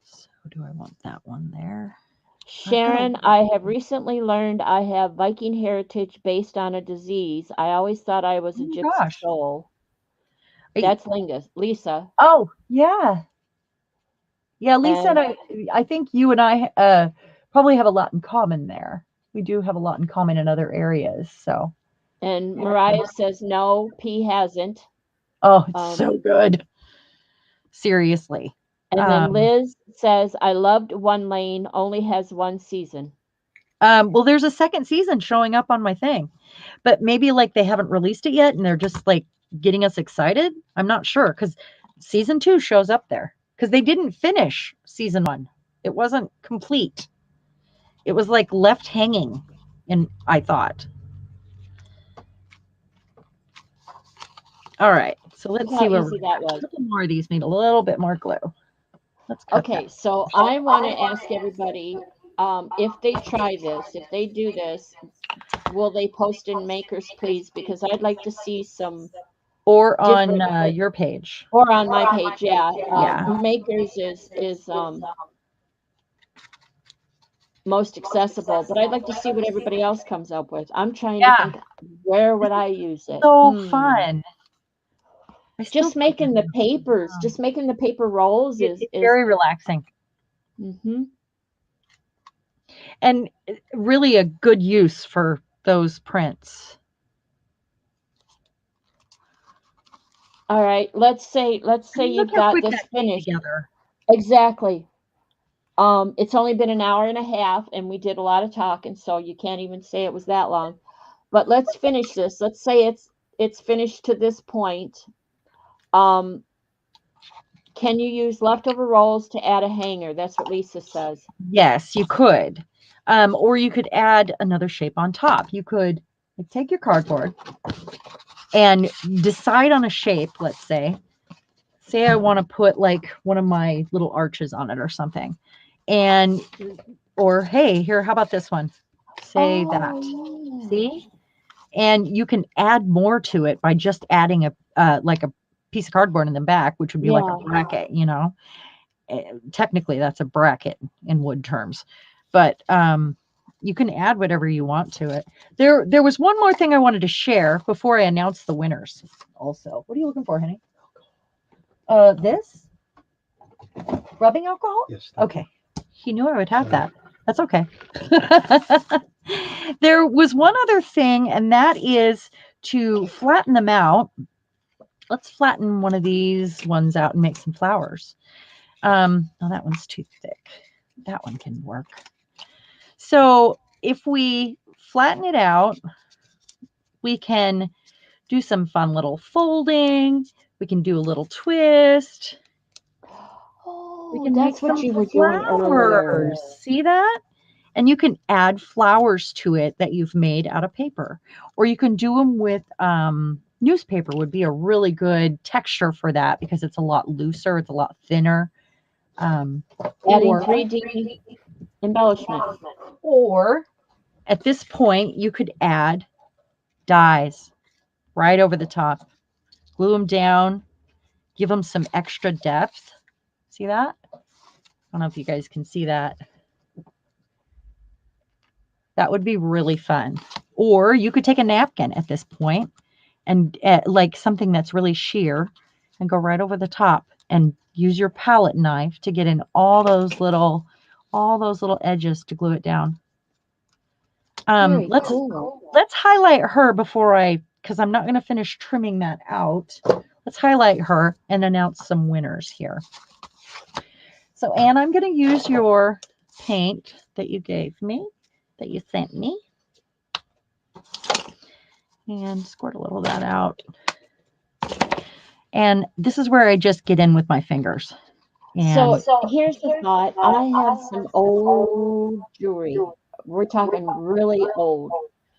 So do I want that one there? Sharon, I have recently learned I have Viking heritage based on a disease. I always thought I was a Oh my gypsy gosh. soul. Hey, That's Lisa. oh, yeah. Yeah, Lisa and And I think you and I probably have a lot in common there. We do have a lot in common in other areas. So, Mariah says no, P hasn't. oh, it's so good. Seriously. And then Liz says I loved One Lane, only has one season. Well, there's a second season showing up on my thing, but maybe like they haven't released it yet and they're just like getting us excited. I'm not sure because season 2 shows up there because they didn't finish season 1. It wasn't complete. It was like left hanging, and I thought. All right, so let's Look see how where easy that was. a couple more of these need a little bit more glue. Let's cut Okay, that. so I want to ask everybody if they try this, if they do this, will they post in Makers, please? Because I'd like to see some Or on different, your page. or on my page. Yeah, Yeah. Makers is most accessible, but I'd like to see what everybody else comes up with. I'm trying to Yeah. think, where would I use it? So fun. Just making the papers, just making the paper rolls it's very relaxing. Mm-hmm. And really a good use for those prints. All right, let's say you've got this finished. Together. Exactly. It's only been an hour and a half and we did a lot of talking, so you can't even say it was that long. But let's finish this. Let's say it's finished to this point. Can you use leftover rolls to add a hanger? That's what Lisa says. Yes, you could. Or you could add another shape on top. You could take your cardboard and decide on a shape. Let's say I want to put like one of my little arches on it or something. And, or hey, here, how about this one? Say that. Oh, See? And you can add more to it by just adding like a piece of cardboard in the back, which would be like yeah. a bracket, you know. Technically, that's a bracket in wood terms, but you can add whatever you want to it. There was one more thing I wanted to share before I announce the winners. Also, what are you looking for, honey? This rubbing alcohol. Yes. Okay, he knew I would have that. That's okay. There was one other thing, and that is to flatten them out. Let's flatten one of these ones out and make some flowers. Oh, that one's too thick. That one can work. So if we flatten it out, we can do some fun little folding. We can do a little twist. We Oh, can make that's what some you were doing earlier. flowers. See that? And you can add flowers to it that you've made out of paper, or you can do them with newspaper. Would be a really good texture for that because it's a lot looser, it's a lot thinner. Adding Or 3D embellishment. or at this point, you could add dies right over the top, glue them down, give them some extra depth. See that? I don't know if you guys can see that. That would be really fun. Or you could take a napkin at this point and like something that's really sheer and go right over the top and use your palette knife to get in all those little edges to glue it down. Very Let's cool. highlight her because I'm not going to finish trimming that out. Let's highlight her and announce some winners here. So Anne, I'm going to use your paint that you gave me, that you sent me, and squirt a little of that out. And this is where I just get in with my fingers. And So here's the thought. I have some old jewelry. We're talking really old.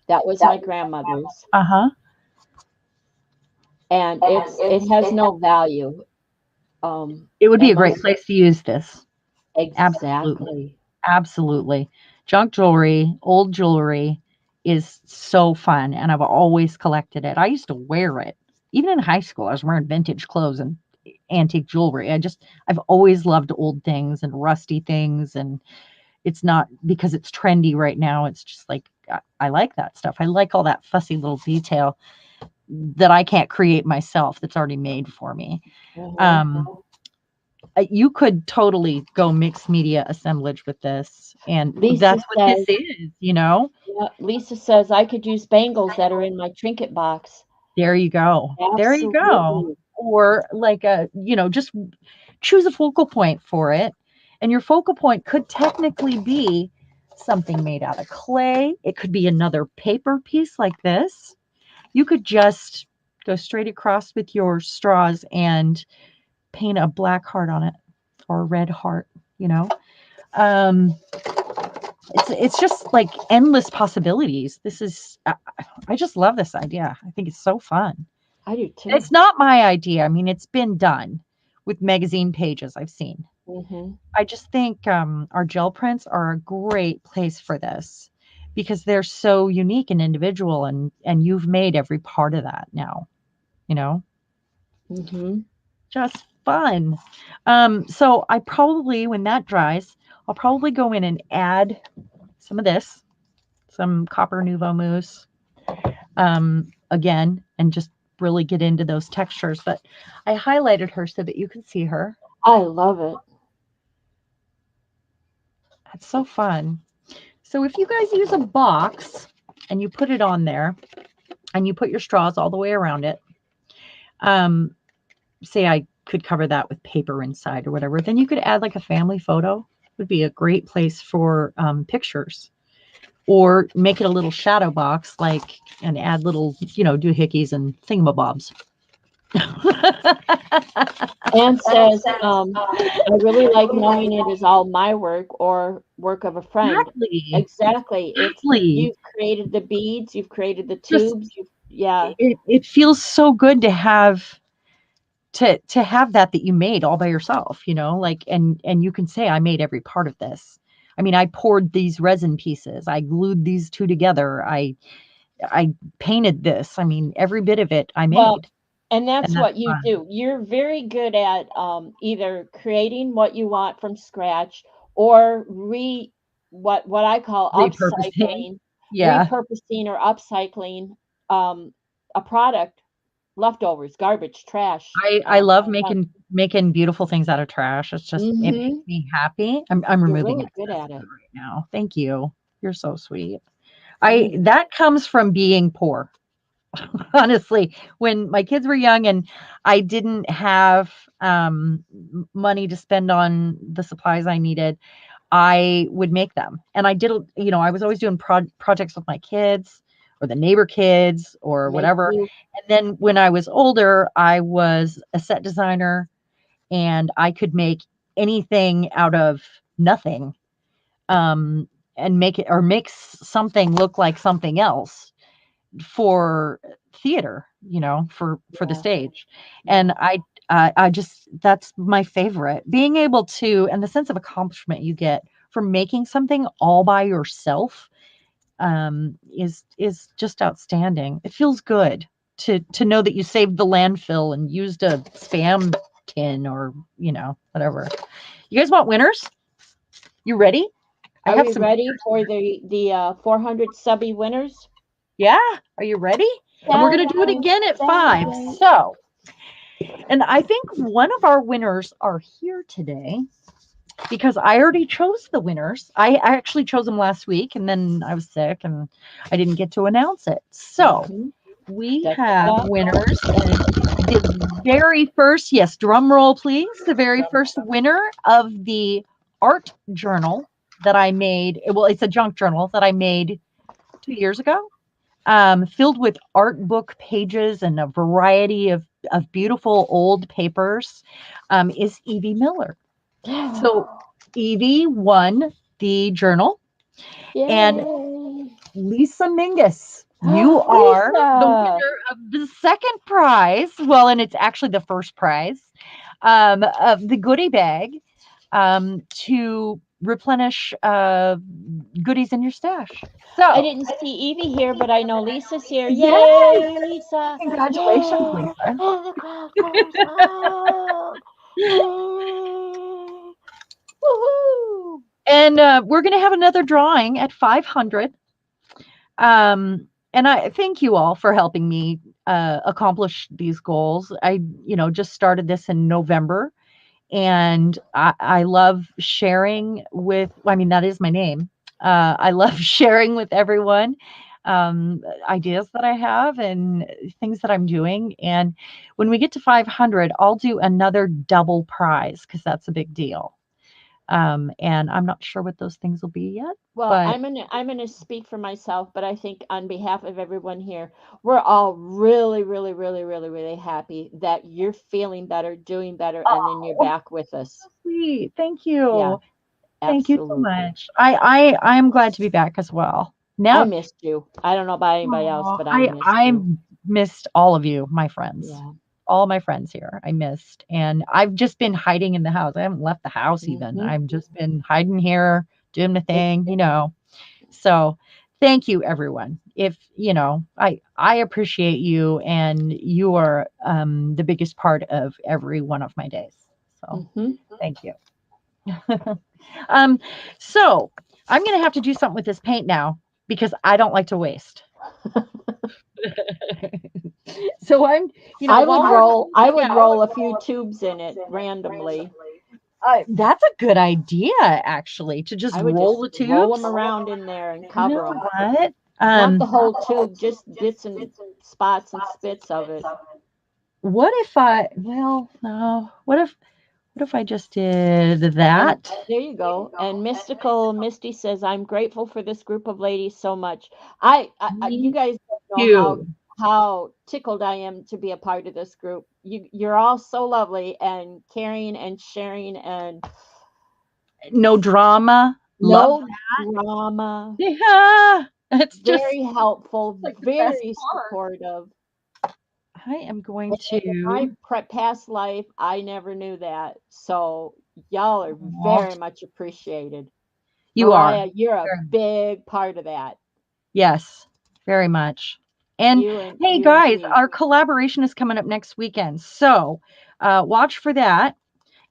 That was my grandmother's, uh-huh. and it has no value. It would be a great Unless place to use this. Absolutely. exactly. Absolutely. Junk jewelry, old jewelry is so fun, and I've always collected it. I used to wear it. Even in high school, I was wearing vintage clothes and antique jewelry. I've always loved old things and rusty things, and it's not because it's trendy right now. It's just like I like that stuff. I like all that fussy little detail that I can't create myself that's already made for me. Mhm. You could totally go mixed media assemblage with this, and Lisa that's what this says, is, you know. yeah, Lisa says I could use bangles that are in my trinket box. There you go. There you go. Absolutely. Or like just choose a focal point for it, and your focal point could technically be something made out of clay. It could be another paper piece like this. You could just go straight across with your straws and paint a black heart on it, or a red heart, you know. um it's just like endless possibilities. This is I just love this idea. I think it's so fun. I do too. It's not my idea. I mean, it's been done with magazine pages I've seen. Mhm. I just think our gel prints are a great place for this because they're so unique and individual, and you've made every part of that now, you know. Mhm. Just fun. So I probably, when that dries, I'll probably go in and add some of this, some Copper Nouveau mousse, again, and just really get into those textures. But I highlighted her so that you can see her. I love it. It's so fun. So if you guys use a box and you put it on there and you put your straws all the way around it, say I could cover that with paper inside or whatever, then you could add like a family photo. Would be a great place for pictures, or make it a little shadow box, like, and add little, doohickeys and thingamabobs. Anne says, I really like knowing it is all my work or work of a friend. Exactly. Exactly. It's Exactly. you've created the beads, you've created the Just tubes, Yeah. It feels so good to have that you made all by yourself, like, and you can say, I made every part of this. I mean, I poured these resin pieces, I glued these two together, I painted this. I mean, every bit of it I Well, made. and And that's that's what you fun. do. You're very good at either creating what you want from scratch or what I call Repurposing. upcycling, Yeah. repurposing or upcycling um, a product, leftovers, garbage, trash. I love Junk. making beautiful things out of trash. It makes Mm-hmm. me happy. I'm You're removing really good excess at it. food right now. Thank you. You're so sweet. I Mm. That comes from being poor. Honestly, when my kids were young and I didn't have money to spend on the supplies I needed, I would make them. And I was always doing projects with my kids or the neighbor kids or Me whatever. too. And then when I was older, I was a set designer and I could make anything out of nothing, um, and make something look like something else for theater, for the Yeah. stage. Yeah. And I just, that's my favorite. Being able to, and the sense of accomplishment you get from making something all by yourself, is just outstanding. It feels good to know that you saved the landfill and used a spam tin or whatever. You guys want winners? You ready? I Are have we some. ready for the 400 subby winners? Yeah, are you ready? And we're gonna do it Celebrate, again at 5. celebrate. So, and I think one of our winners are here today because I already chose the winners. I actually chose them last week and then I was sick and I didn't get to announce it. So Mhm. we Da, da, have da. winners. And the very first, yes, drum roll, please. The very first winner of the art journal that I made. Well, it's a junk journal that I made 2 years ago, filled with art book pages and a variety of beautiful old papers, is Evie Miller. So Evie won the journal, and Yay. Lisa Mingus, you are the Lisa. winner of the second prize. Well, and it's actually the first prize, of the goodie bag, to replenish goodies in your stash. I So, didn't see Evie here, but I know Lisa's here. yes, Yay, Lisa. congratulations, Yay. Lisa. And the crowd goes wild. Yay. Woohoo. And we're going to have another drawing at 500. And I thank you all for helping me accomplish these goals. I, just started this in November, and I love sharing with, I mean, that is my name. I love sharing with everyone, ideas that I have and things that I'm doing. And when we get to 500, I'll do another double prize because that's a big deal. And I'm not sure what those things will be yet, Well, but I'm gonna speak for myself, but I think on behalf of everyone here, we're all really, really, really, really, really happy that you're feeling better, doing better, and then you're oh, back with us. sweet. Thank Yeah, you. Thank you so absolutely. much. I am glad to be back as well. I Now, missed you. I don't know about anybody else, aw, but I missed I you. missed all of you, my friends. Yeah. All my friends here. I missed. And I've just been hiding in the house. I haven't left the house even. Hmm. I've just been hiding here, doing the It's thing. So thank you everyone. If I appreciate you, and you are the biggest part of every one of my days. So hmm thank you. um, so I'm gonna have to do something with this paint now because I don't like to waste. So while we're I yeah, would roll a few tubes in it randomly. that's a good idea actually, to just I would roll just the roll tubes. them around in there and You know cover them. what? Not the whole tube, just bits and spots and spits of it. What if well, no. What if I just did And that? there you go. And Mystical Misty says, "I'm grateful for this group of ladies so much. You Thank guys don't know you. how tickled I am to be a part of this group. You're all so lovely and caring and sharing and No drama. Love no drama. that. Yeah. It's just very helpful, like the best very part. supportive. I am going And in my to. past life, I never knew that. So y'all are Aw, very much appreciated. you are. Mariah, you're a Very- big part of that. Yes, very much. And hey, You and guys, Dee. our collaboration is coming up next weekend. So watch for that.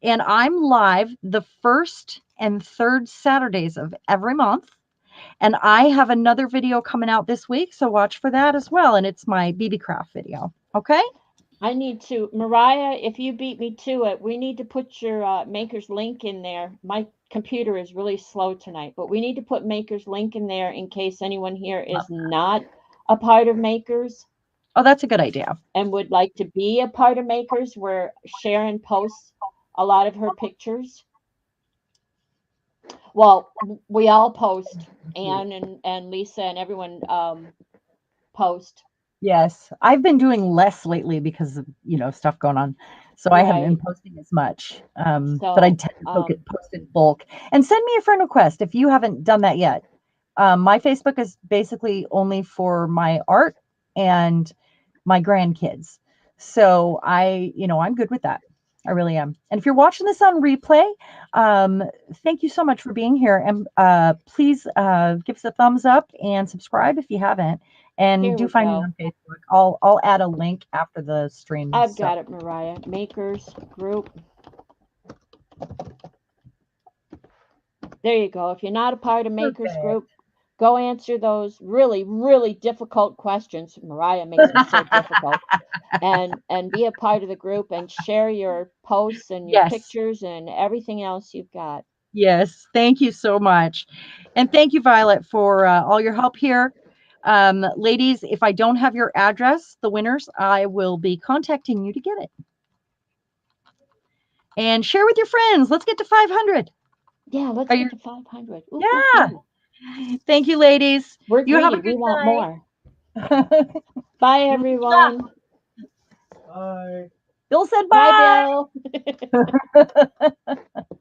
And I'm live the first and third Saturdays of every month. And I have another video coming out this week. So watch for that as well. And it's my BB Craft video. Okay. I need to, Mariah, if you beat me to it, we need to put your Maker's link in there. My computer is really slow tonight, but we need to put Maker's link in there in case anyone here is not a part of Maker's Oh, that's a good idea. and would like to be a part of Makers, where Sharon posts a lot of her pictures. Well, we all post, Anne and Lisa and everyone post. Yes. I've been doing less lately because of, stuff going on. So I haven't been Right. posting as much. But I So, tend to post in bulk. And send me a friend request if you haven't done that yet. My Facebook is basically only for my art and my grandkids. So I'm good with that. I really am. And if you're watching this on replay, thank you so much for being here. And please give us a thumbs up and subscribe if you haven't. And here do we find me go. on Facebook. I'll add a link after the stream. I've So got it, Mariah. Makers group. There you go. If you're not a part of Makers perfect. group, go answer those really, really difficult questions. Mariah makes them so difficult. And be a part of the group and share your posts and your Yes. pictures and everything else you've got. Yes. Thank you so much. And thank you, Violet, for all your help here. Ladies, if I don't have your address, the winners, I will be contacting you to get it. And share with your friends. Let's get to 500. Yeah, let's Are get you? to 500. Ooh, Yeah. ooh, ooh. Thank you, ladies. We're You have greedy. a We good want night. more. Bye, everyone. Bye. Bill said Bye, bye. Bill.